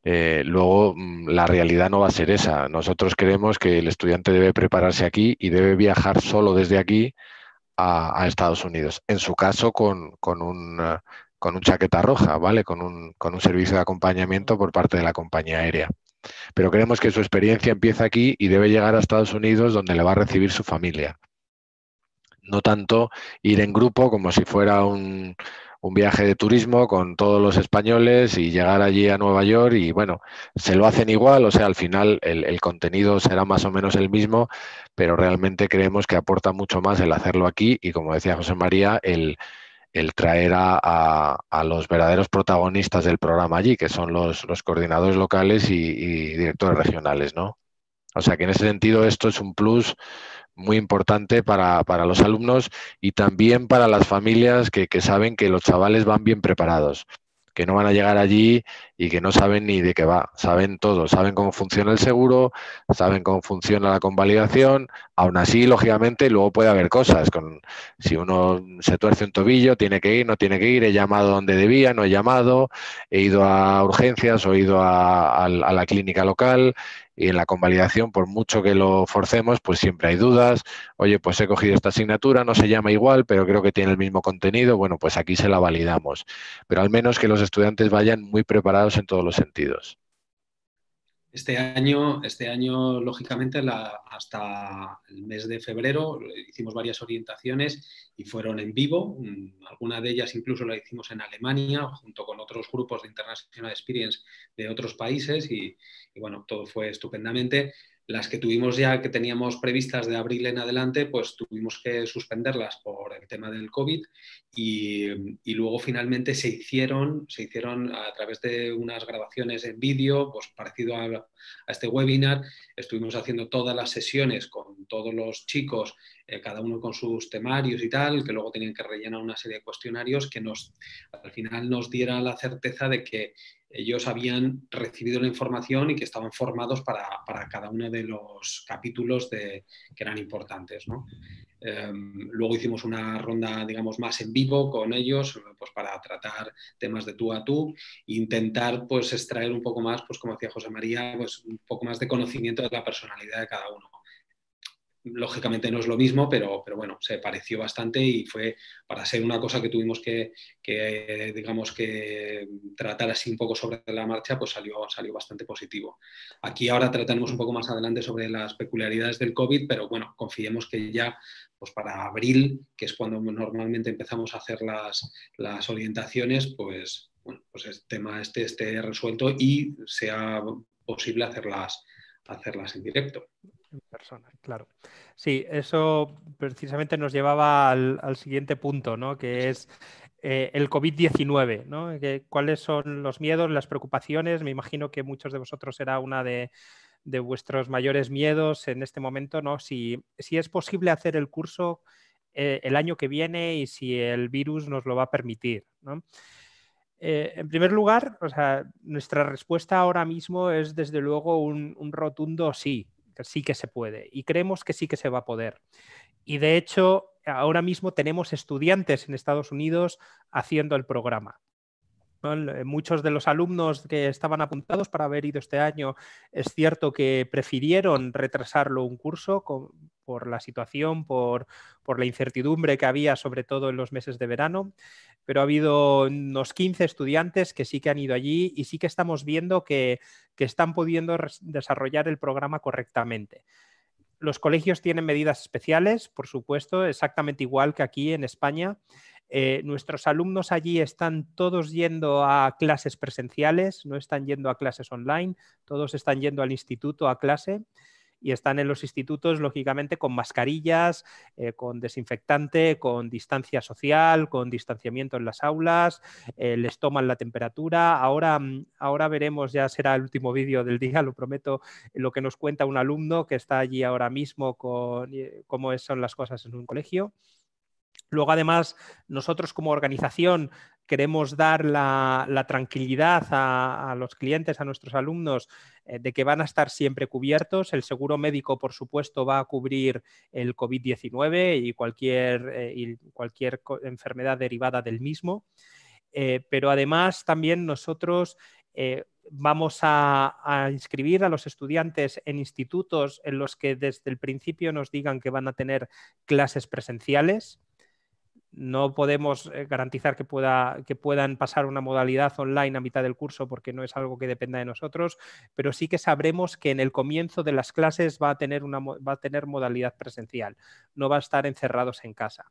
luego la realidad no va a ser esa. Nosotros creemos que el estudiante debe prepararse aquí y debe viajar solo desde aquí a Estados Unidos. En su caso, con un chaqueta roja, ¿vale? Con un servicio de acompañamiento por parte de la compañía aérea. Pero creemos que su experiencia empieza aquí y debe llegar a Estados Unidos, donde le va a recibir su familia. No tanto ir en grupo como si fuera un viaje de turismo con todos los españoles y llegar allí a Nueva York y bueno, se lo hacen igual, o sea, al final el contenido será más o menos el mismo, pero realmente creemos que aporta mucho más el hacerlo aquí y, como decía José María, el traer a los verdaderos protagonistas del programa allí, que son los coordinadores locales y directores regionales, ¿no? O sea que en ese sentido esto es un plus muy importante para los alumnos y también para las familias que saben que los chavales van bien preparados, que no van a llegar allí y que no saben ni de qué va. Saben todo, saben cómo funciona el seguro, saben cómo funciona la convalidación. Aún así, lógicamente, luego puede haber cosas. Si uno se tuerce un tobillo, tiene que ir, no tiene que ir, he llamado donde debía, no he llamado, he ido a urgencias o he ido a la clínica local. Y en la convalidación, por mucho que lo forcemos, pues siempre hay dudas. Oye, pues he cogido esta asignatura, no se llama igual, pero creo que tiene el mismo contenido. Bueno, pues aquí se la validamos. Pero al menos que los estudiantes vayan muy preparados en todos los sentidos. Este año lógicamente, hasta el mes de febrero hicimos varias orientaciones y fueron en vivo. Alguna de ellas incluso la hicimos en Alemania, junto con otros grupos de International Experience de otros países y bueno, todo fue estupendamente. Las que tuvimos ya, que teníamos previstas de abril en adelante, pues tuvimos que suspenderlas por el tema del COVID y luego finalmente se hicieron a través de unas grabaciones en vídeo, pues parecido a este webinar. Estuvimos haciendo todas las sesiones con todos los chicos, cada uno con sus temarios y tal, que luego tenían que rellenar una serie de cuestionarios que al final nos diera la certeza de que ellos habían recibido la información y que estaban formados para cada uno de los capítulos que eran importantes, ¿no? Luego hicimos una ronda, digamos, más en vivo con ellos, pues para tratar temas de tú a tú e intentar pues extraer un poco más, pues como decía José María, pues un poco más de conocimiento de la personalidad de cada uno. Lógicamente no es lo mismo, pero bueno, se pareció bastante y fue, para ser una cosa que tuvimos que digamos que tratar así un poco sobre la marcha, pues salió bastante positivo. Aquí ahora trataremos un poco más adelante sobre las peculiaridades del COVID, pero bueno, confiemos que ya pues para abril, que es cuando normalmente empezamos a hacer las orientaciones, pues bueno, pues el tema esté resuelto y sea posible hacerlas en directo. En persona, claro. Sí, eso precisamente nos llevaba al siguiente punto, ¿no? Que es el COVID-19, ¿no? ¿Cuáles son los miedos, las preocupaciones? Me imagino que muchos de vosotros será una de vuestros mayores miedos en este momento, ¿no? Si es posible hacer el curso el año que viene y si el virus nos lo va a permitir, ¿no? En primer lugar, o sea, nuestra respuesta ahora mismo es desde luego un rotundo sí. Que sí que se puede y creemos que sí que se va a poder. Y de hecho, ahora mismo tenemos estudiantes en Estados Unidos haciendo el programa. Muchos de los alumnos que estaban apuntados para haber ido este año, es cierto que prefirieron retrasarlo un curso por la situación, por la incertidumbre que había, sobre todo en los meses de verano, pero ha habido unos 15 estudiantes que sí que han ido allí y sí que estamos viendo que están pudiendo desarrollar el programa correctamente. Los colegios tienen medidas especiales, por supuesto, exactamente igual que aquí en España. Nuestros alumnos allí están todos yendo a clases presenciales, no están yendo a clases online, todos están yendo al instituto a clase y están en los institutos, lógicamente, con mascarillas, con desinfectante, con distancia social, con distanciamiento en las aulas, les toman la temperatura. Ahora veremos, ya será el último vídeo del día, lo prometo, lo que nos cuenta un alumno que está allí ahora mismo con cómo son las cosas en un colegio. Luego, además, nosotros como organización queremos dar la tranquilidad a los clientes, a nuestros alumnos, de que van a estar siempre cubiertos. El seguro médico, por supuesto, va a cubrir el COVID-19 y cualquier enfermedad derivada del mismo. Pero además también nosotros vamos a inscribir a los estudiantes en institutos en los que desde el principio nos digan que van a tener clases presenciales. No podemos garantizar que puedan pasar una modalidad online a mitad del curso porque no es algo que dependa de nosotros, pero sí que sabremos que en el comienzo de las clases va a tener modalidad presencial, no va a estar encerrados en casa.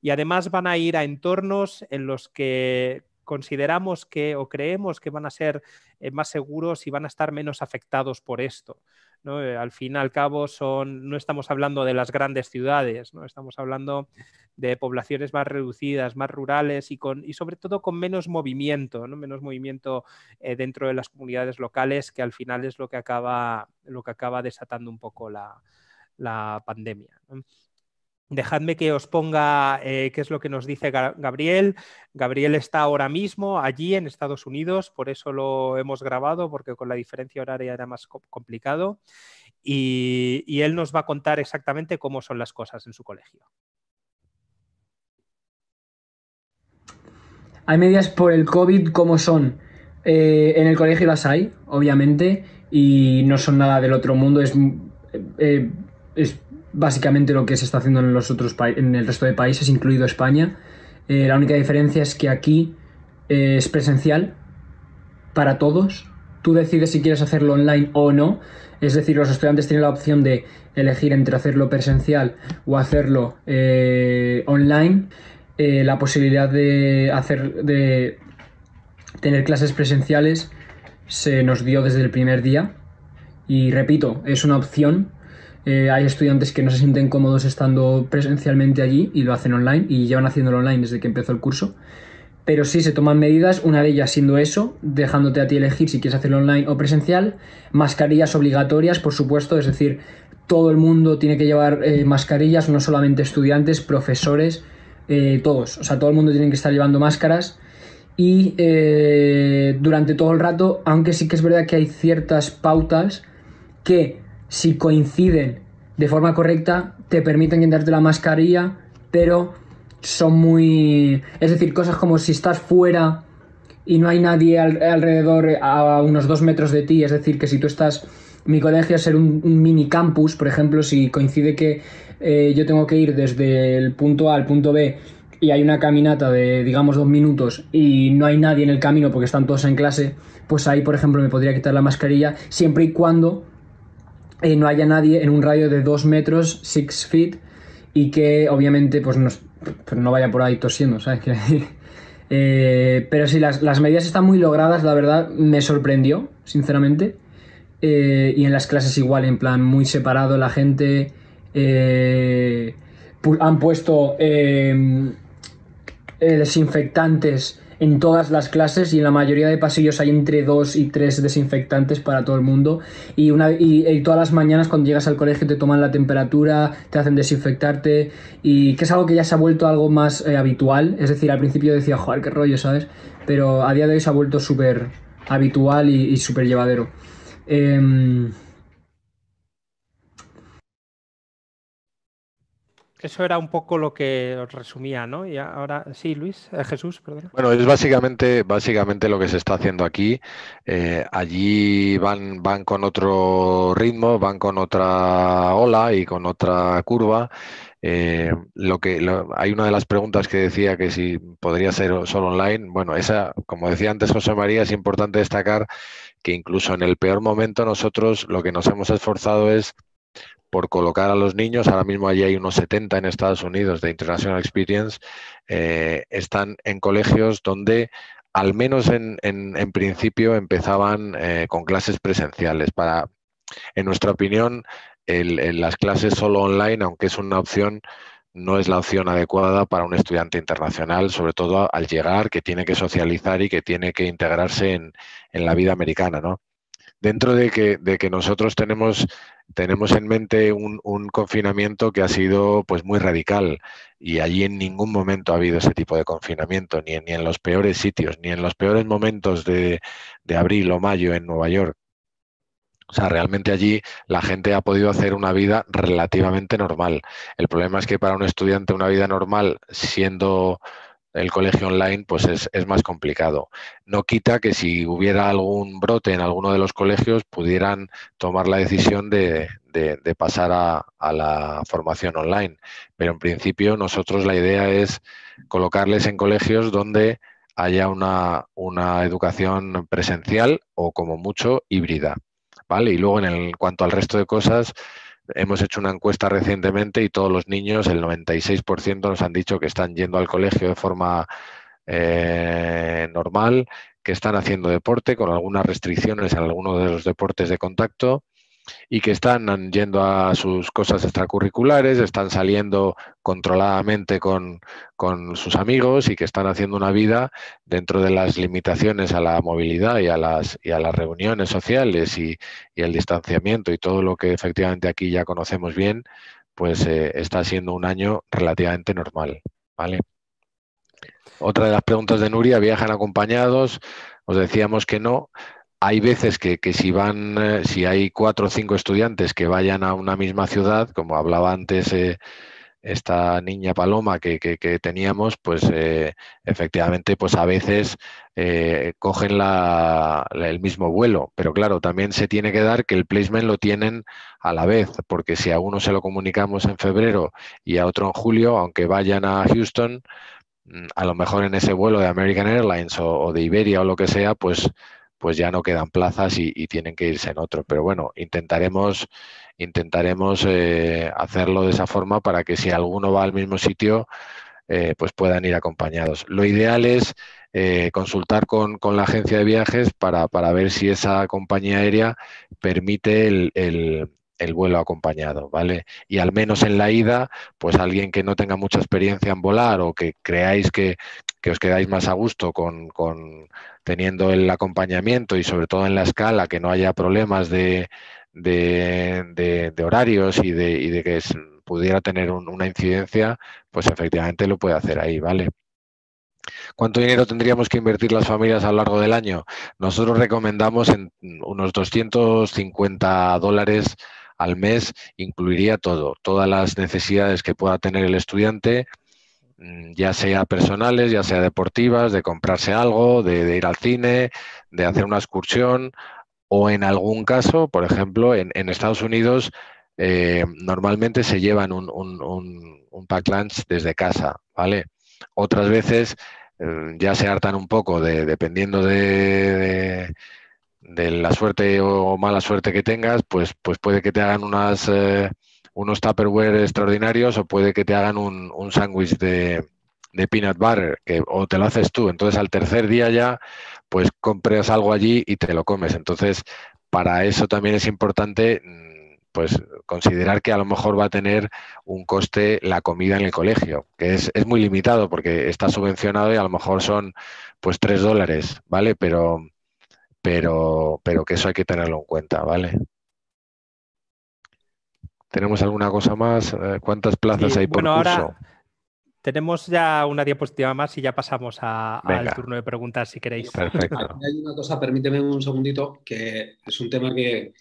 Y además van a ir a entornos en los que consideramos o creemos que van a ser más seguros y van a estar menos afectados por esto, ¿no? Al fin y al cabo no estamos hablando de las grandes ciudades, ¿no? Estamos hablando de poblaciones más reducidas, más rurales y sobre todo con menos movimiento, ¿no? Menos movimiento dentro de las comunidades locales, que al final es lo que acaba desatando un poco la pandemia, ¿no? Dejadme que os ponga qué es lo que nos dice Gabriel. Gabriel está ahora mismo allí en Estados Unidos, por eso lo hemos grabado, porque con la diferencia horaria era más complicado. Y él nos va a contar exactamente cómo son las cosas en su colegio. Hay medidas por el COVID, ¿cómo son? En el colegio las hay, obviamente, y no son nada del otro mundo. Es básicamente lo que se está haciendo en el resto de países, incluido España. La única diferencia es que aquí es presencial para todos. Tú decides si quieres hacerlo online o no. Es decir, los estudiantes tienen la opción de elegir entre hacerlo presencial o hacerlo online. La posibilidad de tener clases presenciales se nos dio desde el primer día. Y repito, es una opción. Hay estudiantes que no se sienten cómodos estando presencialmente allí y lo hacen online y llevan haciéndolo online desde que empezó el curso. Pero sí se toman medidas, una de ellas siendo eso, dejándote a ti elegir si quieres hacerlo online o presencial. Mascarillas obligatorias, por supuesto, es decir, todo el mundo tiene que llevar mascarillas, no solamente estudiantes, profesores, todos. O sea, todo el mundo tiene que estar llevando máscaras. Y durante todo el rato, aunque sí que es verdad que hay ciertas pautas que, si coinciden de forma correcta, te permiten quitarte la mascarilla, pero son muy... Es decir, cosas como si estás fuera y no hay nadie alrededor a unos 2 metros de ti, es decir, que si tú estás... Mi colegio es un mini campus, por ejemplo, si coincide que yo tengo que ir desde el punto A al punto B y hay una caminata de, digamos, 2 minutos y no hay nadie en el camino porque están todos en clase, pues ahí, por ejemplo, me podría quitar la mascarilla, siempre y cuando no haya nadie en un radio de 2 metros, 6 feet, y que obviamente pues no vaya por ahí tosiendo, ¿sabes? Pero sí, las medidas están muy logradas, la verdad, me sorprendió, sinceramente. Y en las clases igual, en plan, muy separado la gente. Han puesto desinfectantes en todas las clases y en la mayoría de pasillos hay entre 2 y 3 desinfectantes para todo el mundo y todas las mañanas cuando llegas al colegio te toman la temperatura, te hacen desinfectarte, y que es algo que ya se ha vuelto algo más habitual. Es decir, al principio decía, joder, qué rollo, ¿sabes? Pero a día de hoy se ha vuelto súper habitual y súper llevadero. Eso era un poco lo que os resumía, ¿no? Y ahora sí, Luis, Jesús, perdón. Bueno, es básicamente lo que se está haciendo aquí. Allí van con otro ritmo, van con otra ola y con otra curva. Hay una de las preguntas que decía que si podría ser solo online. Bueno, esa, como decía antes José María, es importante destacar que incluso en el peor momento nosotros lo que nos hemos esforzado es por colocar a los niños. Ahora mismo allí hay unos 70 en Estados Unidos de International Experience, están en colegios donde al menos en principio empezaban con clases presenciales. En nuestra opinión, las clases solo online, aunque es una opción, no es la opción adecuada para un estudiante internacional, sobre todo al llegar, que tiene que socializar y que tiene que integrarse en la vida americana, ¿no? Dentro de que nosotros tenemos en mente un confinamiento que ha sido pues muy radical, y allí en ningún momento ha habido ese tipo de confinamiento, ni en los peores sitios, ni en los peores momentos de abril o mayo en Nueva York. O sea, realmente allí la gente ha podido hacer una vida relativamente normal. El problema es que para un estudiante una vida normal, siendo el colegio online, pues es más complicado. No quita que si hubiera algún brote en alguno de los colegios pudieran tomar la decisión de pasar a la formación online. Pero en principio nosotros la idea es colocarles en colegios donde haya una educación presencial o como mucho híbrida, ¿vale? Y luego en cuanto al resto de cosas, hemos hecho una encuesta recientemente y todos los niños, el 96%, nos han dicho que están yendo al colegio de forma normal, que están haciendo deporte con algunas restricciones en algunos de los deportes de contacto y que están yendo a sus cosas extracurriculares, están saliendo controladamente con sus amigos y que están haciendo una vida dentro de las limitaciones a la movilidad y a las reuniones sociales y el distanciamiento y todo lo que efectivamente aquí ya conocemos bien, pues está siendo un año relativamente normal, ¿vale? Otra de las preguntas de Nuria: ¿viajan acompañados? Os decíamos que no. Hay veces que si hay 4 o 5 estudiantes que vayan a una misma ciudad, como hablaba antes esta niña Paloma que teníamos, pues efectivamente pues a veces cogen el mismo vuelo, pero claro, también se tiene que dar que el placement lo tienen a la vez, porque si a uno se lo comunicamos en febrero y a otro en julio, aunque vayan a Houston, a lo mejor en ese vuelo de American Airlines o de Iberia o lo que sea, pues ya no quedan plazas y tienen que irse en otro. Pero bueno, intentaremos hacerlo de esa forma para que si alguno va al mismo sitio, pues puedan ir acompañados. Lo ideal es consultar con la agencia de viajes para ver si esa compañía aérea permite el vuelo acompañado, ¿vale? Y al menos en la ida, pues alguien que no tenga mucha experiencia en volar o que creáis que os quedáis más a gusto teniendo el acompañamiento y sobre todo en la escala, que no haya problemas de horarios y de que pudiera tener una incidencia, pues efectivamente lo puede hacer ahí, ¿vale? ¿Cuánto dinero tendríamos que invertir las familias a lo largo del año? Nosotros recomendamos en unos $250 al mes, incluiría todas las necesidades que pueda tener el estudiante, ya sea personales, ya sea deportivas, de comprarse algo, de ir al cine, de hacer una excursión, o en algún caso, por ejemplo, en Estados Unidos normalmente se llevan un pack lunch desde casa, ¿vale? Otras veces ya se hartan un poco dependiendo de la suerte o mala suerte que tengas, pues puede que te hagan unos Tupperware extraordinarios o puede que te hagan un sándwich de peanut butter, o te lo haces tú. Entonces al tercer día ya pues compras algo allí y te lo comes. Entonces para eso también es importante pues considerar que a lo mejor va a tener un coste la comida en el colegio, que es muy limitado porque está subvencionado y a lo mejor son pues $3, ¿vale? Pero que eso hay que tenerlo en cuenta, ¿vale? ¿Tenemos alguna cosa más? ¿Cuántas plazas hay por curso? Ahora tenemos ya una diapositiva más y ya pasamos al turno de preguntas, si queréis. Perfecto. Hay una cosa, permíteme un segundito, que es un tema que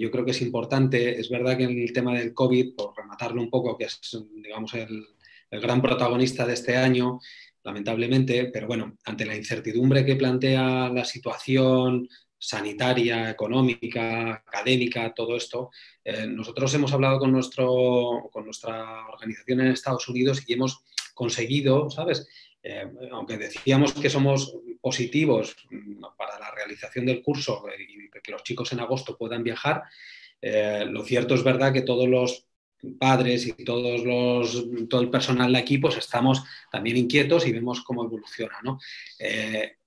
yo creo que es importante. Es verdad que en el tema del COVID, por rematarlo un poco, que es, digamos, el gran protagonista de este año, lamentablemente, pero bueno, ante la incertidumbre que plantea la situación sanitaria, económica, académica, todo esto, nosotros hemos hablado con nuestra organización en Estados Unidos y hemos conseguido, ¿sabes? Aunque decíamos que somos positivos para la realización del curso y que los chicos en agosto puedan viajar, lo cierto es verdad que todos los padres y todo el personal de aquí pues estamos también inquietos y vemos cómo evoluciona, ¿no?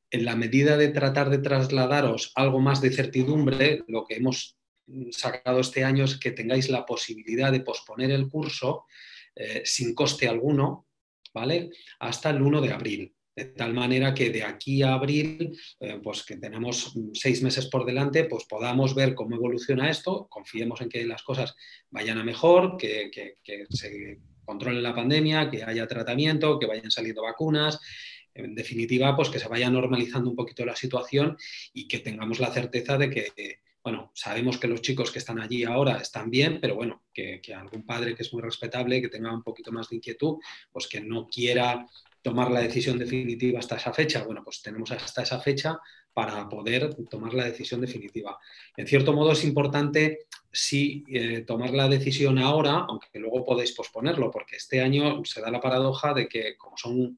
En la medida de tratar de trasladaros algo más de certidumbre, lo que hemos sacado este año es que tengáis la posibilidad de posponer el curso sin coste alguno, ¿vale? Hasta el 1 de abril. De tal manera que de aquí a abril, pues que tenemos 6 meses por delante, pues podamos ver cómo evoluciona esto, confiemos en que las cosas vayan a mejor, que se controle la pandemia, que haya tratamiento, que vayan saliendo vacunas, en definitiva, pues que se vaya normalizando un poquito la situación y que tengamos la certeza de que, bueno, sabemos que los chicos que están allí ahora están bien, pero bueno, que algún padre que es muy respetable, que tenga un poquito más de inquietud, pues que no quiera tomar la decisión definitiva hasta esa fecha. Bueno, pues tenemos hasta esa fecha para poder tomar la decisión definitiva. En cierto modo es importante sí tomar la decisión ahora, aunque luego podéis posponerlo, porque este año se da la paradoja de que como son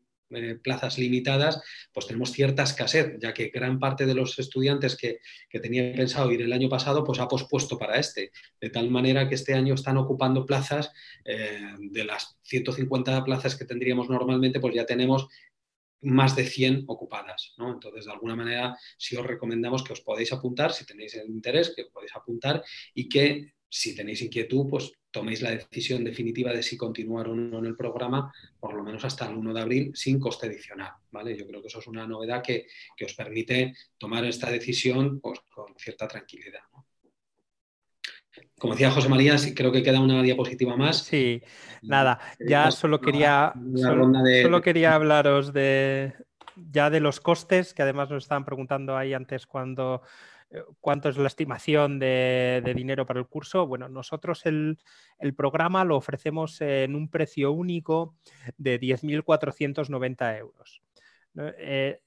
plazas limitadas, pues tenemos cierta escasez, ya que gran parte de los estudiantes que tenían pensado ir el año pasado, pues ha pospuesto para este, de tal manera que este año están ocupando plazas, de las 150 plazas que tendríamos normalmente, pues ya tenemos más de 100 ocupadas, ¿no? Entonces, de alguna manera, sí os recomendamos que os podéis apuntar, si tenéis el interés, que os podéis apuntar y que si tenéis inquietud, pues toméis la decisión definitiva de si continuar o no en el programa, por lo menos hasta el 1 de abril, sin coste adicional, ¿vale? Yo creo que eso es una novedad que os permite tomar esta decisión pues, con cierta tranquilidad, ¿no? Como decía José María, sí, creo que queda una diapositiva más. Sí, nada, ya solo quería hablaros ya de los costes, que además nos estaban preguntando ahí antes cuánto es la estimación de dinero para el curso. Bueno, nosotros el programa lo ofrecemos en un precio único de 10.490 euros.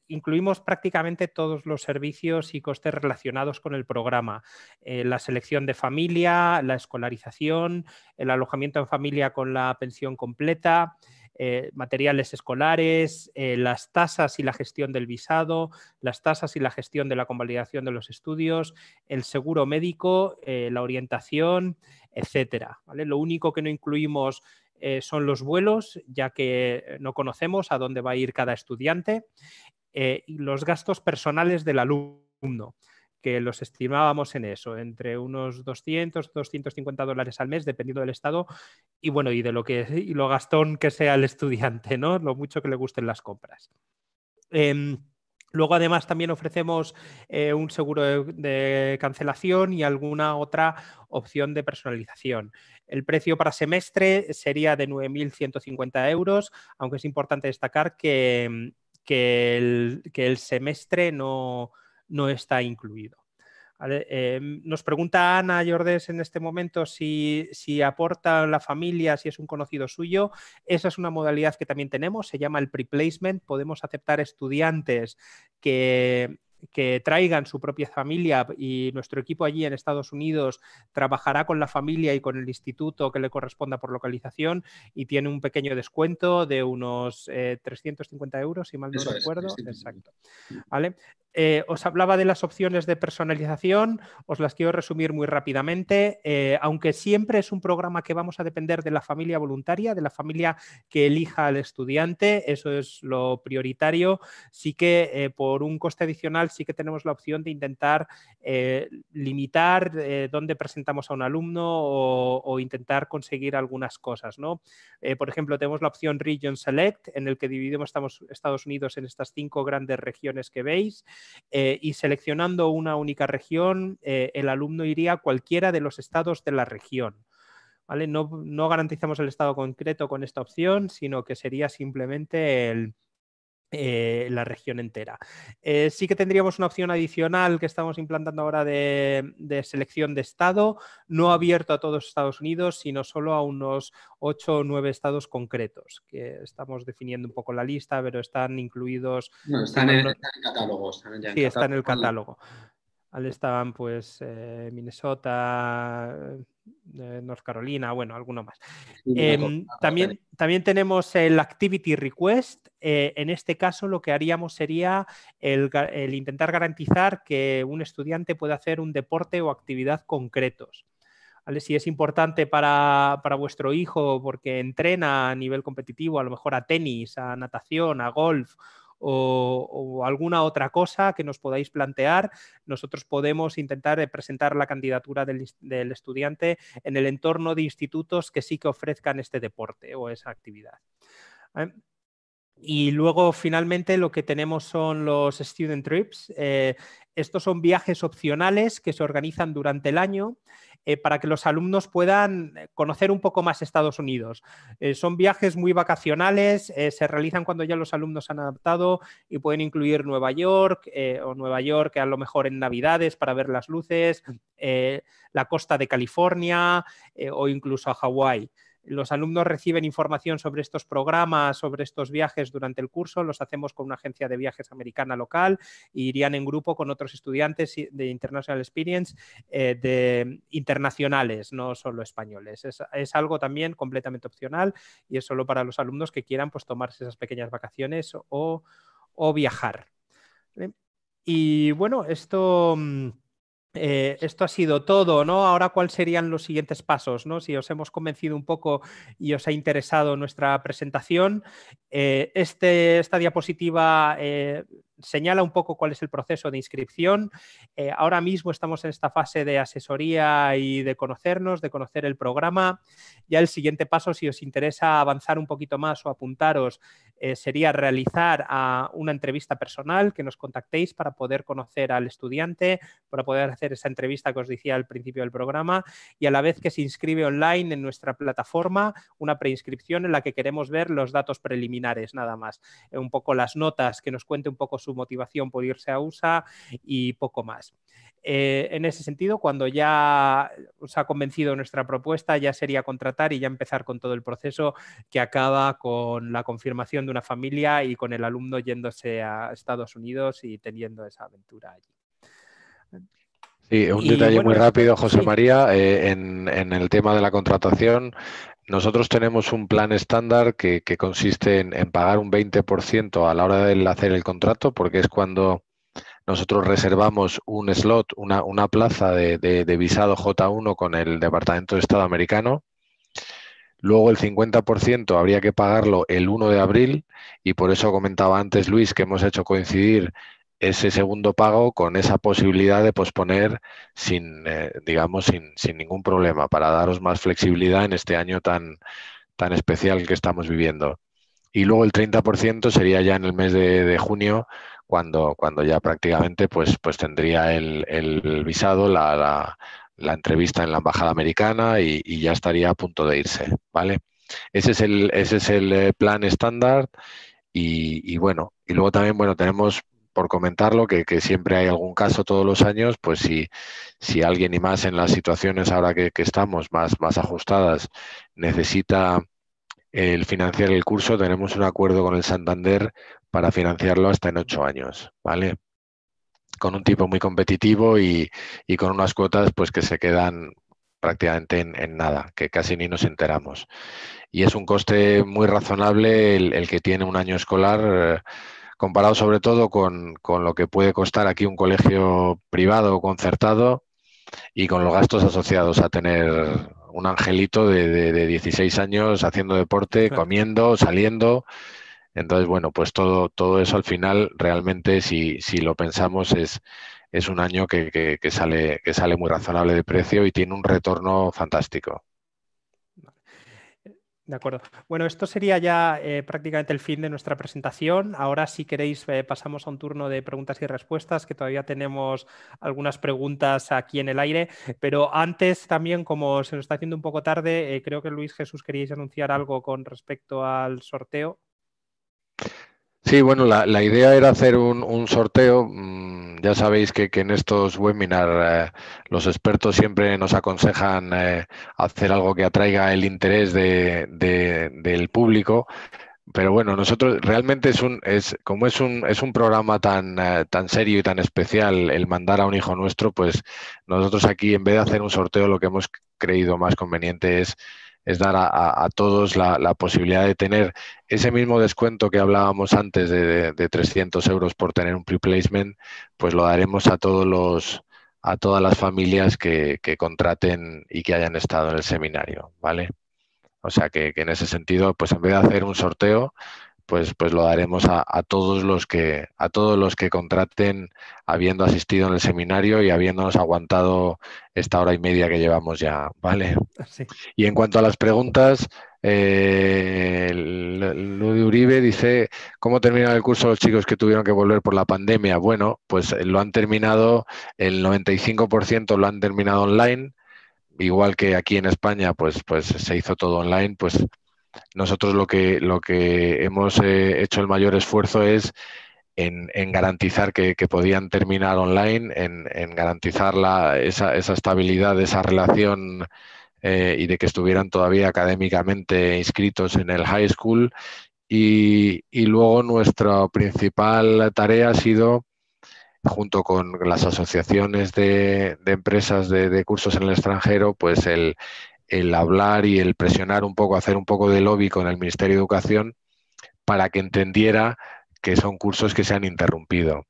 Incluimos prácticamente todos los servicios y costes relacionados con el programa. La selección de familia, la escolarización, el alojamiento en familia con la pensión completa, materiales escolares, las tasas y la gestión del visado, las tasas y la gestión de la convalidación de los estudios, el seguro médico, la orientación, etcétera, ¿vale? Lo único que no incluimos son los vuelos, ya que no conocemos a dónde va a ir cada estudiante, y los gastos personales del alumno, que los estimábamos en eso, entre unos 200, 250 dólares al mes, dependiendo del estado, y bueno, y de lo gastón que sea el estudiante, ¿no? Lo mucho que le gusten las compras. Luego, además, también ofrecemos un seguro de cancelación y alguna otra opción de personalización. El precio para semestre sería de 9.150 euros, aunque es importante destacar que el semestre no está incluido. ¿Vale? Nos pregunta Ana Llordes en este momento si aporta la familia, si es un conocido suyo. Esa es una modalidad que también tenemos, se llama el pre-placement. Podemos aceptar estudiantes que traigan su propia familia y nuestro equipo allí en Estados Unidos trabajará con la familia y con el instituto que le corresponda por localización y tiene un pequeño descuento de unos 350 euros, si mal no recuerdo. Exacto. ¿Vale? Os hablaba de las opciones de personalización, os las quiero resumir muy rápidamente, aunque siempre es un programa que vamos a depender de la familia voluntaria, de la familia que elija al estudiante, eso es lo prioritario. Sí que por un coste adicional sí que tenemos la opción de intentar limitar dónde presentamos a un alumno o intentar conseguir algunas cosas, ¿no? Por ejemplo, tenemos la opción Region Select, en el que dividimos Estados Unidos en estas 5 grandes regiones que veis. Y seleccionando una única región, el alumno iría a cualquiera de los estados de la región. ¿Vale? No garantizamos el estado concreto con esta opción, sino que sería simplemente la región entera. Sí que tendríamos una opción adicional que estamos implantando ahora de selección de estado, no abierto a todos Estados Unidos, sino solo a unos 8 o 9 estados concretos, que estamos definiendo un poco la lista, pero están incluidos... No, están en el catálogo. Está en el catálogo. Estaban pues Minnesota, North Carolina, bueno, alguno más. También tenemos el Activity Request. En este caso lo que haríamos sería el intentar garantizar que un estudiante pueda hacer un deporte o actividad concretos. ¿Vale? Si es importante para vuestro hijo porque entrena a nivel competitivo, a lo mejor a tenis, a natación, a golf o alguna otra cosa que nos podáis plantear, nosotros podemos intentar presentar la candidatura del estudiante en el entorno de institutos que sí que ofrezcan este deporte o esa actividad. Y luego, finalmente, lo que tenemos son los student trips. Estos son viajes opcionales que se organizan durante el año para que los alumnos puedan conocer un poco más Estados Unidos. Son viajes muy vacacionales, se realizan cuando ya los alumnos han adaptado y pueden incluir Nueva York o Nueva York a lo mejor en Navidades para ver las luces, la costa de California o incluso a Hawái. Los alumnos reciben información sobre estos programas, sobre estos viajes durante el curso, los hacemos con una agencia de viajes americana local e irían en grupo con otros estudiantes de International Experience de internacionales, no solo españoles. Es algo también completamente opcional y es solo para los alumnos que quieran pues, tomarse esas pequeñas vacaciones o viajar. Y bueno, esto ha sido todo, ¿no? Ahora, ¿cuáles serían los siguientes pasos, ¿no? Si os hemos convencido un poco y os ha interesado nuestra presentación, esta diapositiva señala un poco cuál es el proceso de inscripción. Ahora mismo estamos en esta fase de asesoría y de conocernos, de conocer el programa. Ya el siguiente paso, si os interesa avanzar un poquito más o apuntaros, sería realizar una entrevista personal, que nos contactéis para poder conocer al estudiante, para poder hacer esa entrevista que os decía al principio del programa y a la vez que se inscribe online en nuestra plataforma, una preinscripción en la que queremos ver los datos preliminares nada más, un poco las notas, que nos cuente un poco su motivación por irse a USA y poco más. En ese sentido, cuando ya os ha convencido nuestra propuesta, ya sería contratar y ya empezar con todo el proceso que acaba con la confirmación de una familia y con el alumno yéndose a Estados Unidos y teniendo esa aventura allí. Sí, un detalle muy rápido, José María, en el tema de la contratación. Nosotros tenemos un plan estándar que consiste en pagar un 20% a la hora de hacer el contrato, porque es cuando nosotros reservamos un slot, una plaza de visado J1 con el Departamento de Estado americano. Luego el 50% habría que pagarlo el 1 de abril y por eso comentaba antes Luis que hemos hecho coincidir ese segundo pago con esa posibilidad de posponer sin ningún problema, para daros más flexibilidad en este año tan especial que estamos viviendo. Y luego el 30% sería ya en el mes de junio, cuando ya prácticamente pues tendría el visado, la entrevista en la embajada americana y ya estaría a punto de irse, ¿vale? Ese es el plan estándar y bueno, y luego también, bueno, tenemos por comentarlo que siempre hay algún caso todos los años, pues si alguien y más en las situaciones ahora que estamos más ajustadas necesita el financiar el curso, tenemos un acuerdo con el Santander para financiarlo hasta en 8 años, ¿vale? Con un tipo muy competitivo y con unas cuotas pues que se quedan prácticamente en nada, que casi ni nos enteramos. Y es un coste muy razonable el que tiene un año escolar, comparado sobre todo con lo que puede costar aquí un colegio privado o concertado y con los gastos asociados a tener un angelito de 16 años haciendo deporte, claro, comiendo, saliendo. Entonces, bueno, pues todo eso al final realmente, si lo pensamos, es un año que sale muy razonable de precio y tiene un retorno fantástico. De acuerdo. Bueno, esto sería ya prácticamente el fin de nuestra presentación. Ahora, si queréis, pasamos a un turno de preguntas y respuestas, que todavía tenemos algunas preguntas aquí en el aire. Pero antes también, como se nos está haciendo un poco tarde, creo que Luis Jesús queríais anunciar algo con respecto al sorteo. Sí, bueno, la idea era hacer un sorteo. Ya sabéis que en estos webinars los expertos siempre nos aconsejan hacer algo que atraiga el interés del público. Pero bueno, nosotros realmente es un programa tan serio y tan especial el mandar a un hijo nuestro, pues nosotros aquí, en vez de hacer un sorteo, lo que hemos creído más conveniente es dar a todos la posibilidad de tener ese mismo descuento que hablábamos antes de 300 euros por tener un pre-placement, pues lo daremos a todas las familias que contraten y que hayan estado en el seminario, ¿vale? O sea que en ese sentido, pues en vez de hacer un sorteo, pues lo daremos a todos los que contraten, habiendo asistido en el seminario y habiéndonos aguantado esta hora y media que llevamos ya, ¿vale? Sí. Y en cuanto a las preguntas, Ludi Uribe dice, ¿cómo terminaron el curso los chicos que tuvieron que volver por la pandemia? Bueno, pues lo han terminado, el 95% lo han terminado online, igual que aquí en España, pues se hizo todo online. Pues nosotros lo que hemos hecho el mayor esfuerzo es en garantizar que podían terminar online, en garantizar esa estabilidad, esa relación y de que estuvieran todavía académicamente inscritos en el high school. Y luego nuestra principal tarea ha sido, junto con las asociaciones de empresas de cursos en el extranjero, pues el hablar y el presionar un poco, hacer un poco de lobby con el Ministerio de Educación para que entendiera que son cursos que se han interrumpido.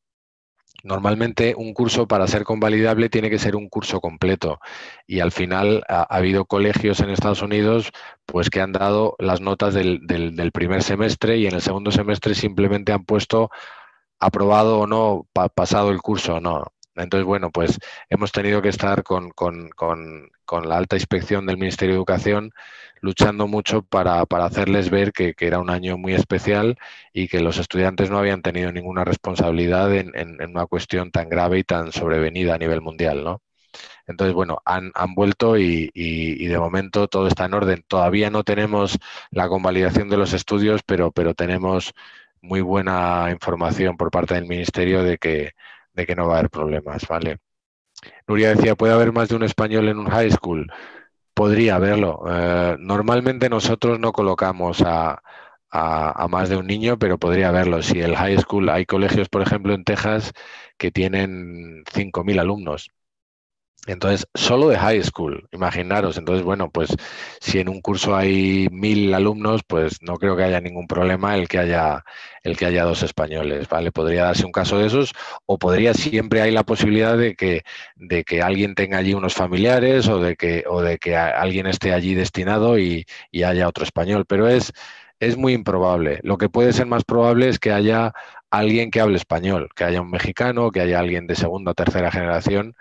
Normalmente un curso, para ser convalidable, tiene que ser un curso completo, y al final ha habido colegios en Estados Unidos pues que han dado las notas del primer semestre y en el segundo semestre simplemente han puesto aprobado o no, pasado el curso o no. Entonces, bueno, pues hemos tenido que estar con la alta inspección del Ministerio de Educación luchando mucho para hacerles ver que era un año muy especial y que los estudiantes no habían tenido ninguna responsabilidad en una cuestión tan grave y tan sobrevenida a nivel mundial, ¿no? Entonces, bueno, han vuelto y de momento todo está en orden. Todavía no tenemos la convalidación de los estudios, pero tenemos muy buena información por parte del Ministerio de que no va a haber problemas, ¿vale? Nuria decía, ¿puede haber más de un español en un high school? Podría haberlo. Normalmente nosotros no colocamos a más de un niño, pero podría haberlo. Si el high school, hay colegios, por ejemplo, en Texas, que tienen 5.000 alumnos. Entonces, solo de high school, imaginaros. Entonces, bueno, pues si en un curso hay 1.000 alumnos, pues no creo que haya ningún problema el que haya 2 españoles, ¿vale? Podría darse un caso de esos, o siempre hay la posibilidad de que alguien tenga allí unos familiares o de que alguien esté allí destinado y haya otro español, pero es muy improbable. Lo que puede ser más probable es que haya alguien que hable español, que haya un mexicano, que haya alguien de segunda o tercera generación.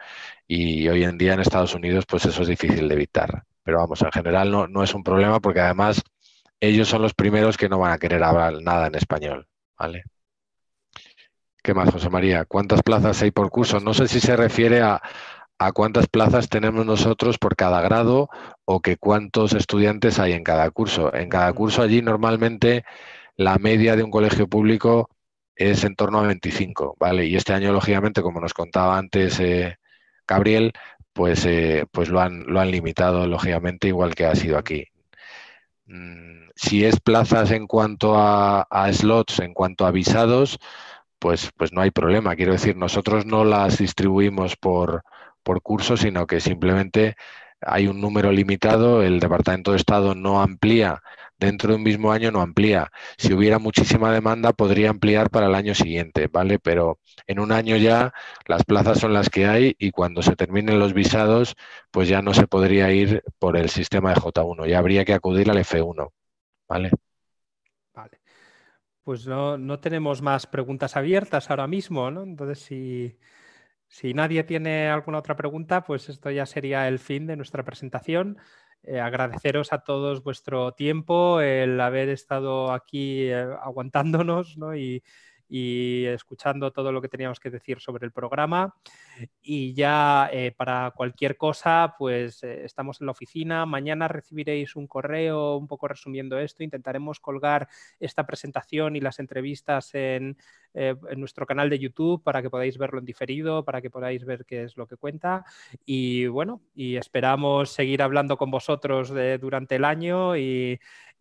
Y hoy en día en Estados Unidos pues eso es difícil de evitar. Pero vamos, en general no es un problema, porque además ellos son los primeros que no van a querer hablar nada en español, ¿vale? ¿Qué más, José María? ¿Cuántas plazas hay por curso? No sé si se refiere a cuántas plazas tenemos nosotros por cada grado o que cuántos estudiantes hay en cada curso. En cada curso allí normalmente la media de un colegio público es en torno a 25, ¿vale? Y este año, lógicamente, como nos contaba antes Gabriel, pues lo han limitado, lógicamente, igual que ha sido aquí. Si es plazas en cuanto a slots, en cuanto a visados, pues no hay problema. Quiero decir, nosotros no las distribuimos por curso, sino que simplemente hay un número limitado. El Departamento de Estado no amplía. Dentro de un mismo año no amplía. Si hubiera muchísima demanda, podría ampliar para el año siguiente, ¿vale? Pero en un año ya las plazas son las que hay, y cuando se terminen los visados, pues ya no se podría ir por el sistema de J1, ya habría que acudir al F1, ¿vale? Vale. Pues no tenemos más preguntas abiertas ahora mismo, ¿no? Entonces, si nadie tiene alguna otra pregunta, pues esto ya sería el fin de nuestra presentación. Agradeceros a todos vuestro tiempo, el haber estado aquí aguantándonos, ¿no? y escuchando todo lo que teníamos que decir sobre el programa. Y ya para cualquier cosa, pues estamos en la oficina. Mañana recibiréis un correo un poco resumiendo esto. Intentaremos colgar esta presentación y las entrevistas en nuestro canal de YouTube para que podáis verlo en diferido, para que podáis ver qué es lo que cuenta. Y bueno, y esperamos seguir hablando con vosotros durante el año y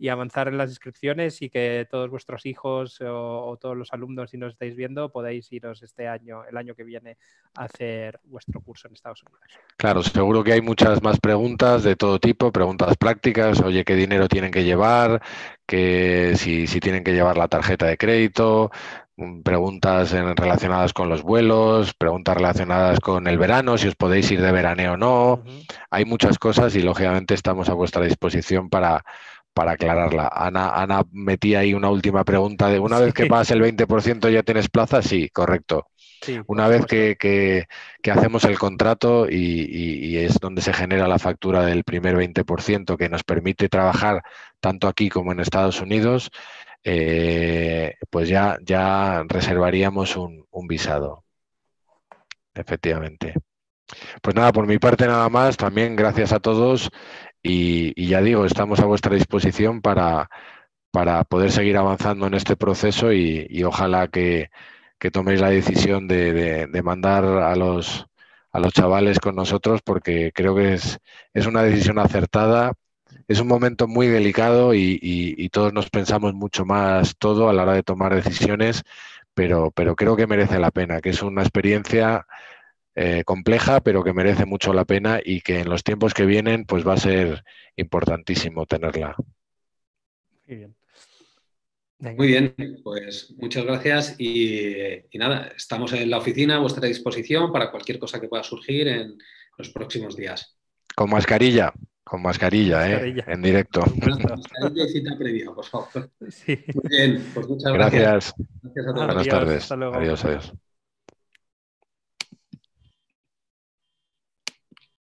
avanzar en las inscripciones, y que todos vuestros hijos o todos los alumnos, si nos estáis viendo, podáis iros el año que viene, a hacer vuestro curso en Estados Unidos. Claro, seguro que hay muchas más preguntas de todo tipo, preguntas prácticas. Oye, ¿qué dinero tienen que llevar? Que si tienen que llevar la tarjeta de crédito, preguntas relacionadas con los vuelos, preguntas relacionadas con el verano, si os podéis ir de veraneo o no. Hay muchas cosas y lógicamente estamos a vuestra disposición para aclararla. Ana metía ahí una última pregunta de una vez que pagas el 20% ya tienes plaza. Sí, correcto. Sí, una vez que hacemos el contrato y es donde se genera la factura del primer 20% que nos permite trabajar tanto aquí como en Estados Unidos, pues ya reservaríamos un visado. Efectivamente. Pues nada, por mi parte nada más. También gracias a todos y ya digo, estamos a vuestra disposición para poder seguir avanzando en este proceso y ojalá que toméis la decisión de mandar a los chavales con nosotros, porque creo que es una decisión acertada. Es un momento muy delicado y todos nos pensamos mucho más todo a la hora de tomar decisiones, pero creo que merece la pena, que es una experiencia compleja, pero que merece mucho la pena y que en los tiempos que vienen pues va a ser importantísimo tenerla. Muy bien. Muy bien, pues muchas gracias y nada, estamos en la oficina a vuestra disposición para cualquier cosa que pueda surgir en los próximos días. Con mascarilla, en directo. Mascarilla y cita previa, por favor. Sí. Muy bien, pues muchas gracias. Gracias a todos. Buenas tardes. Hasta luego. Adiós.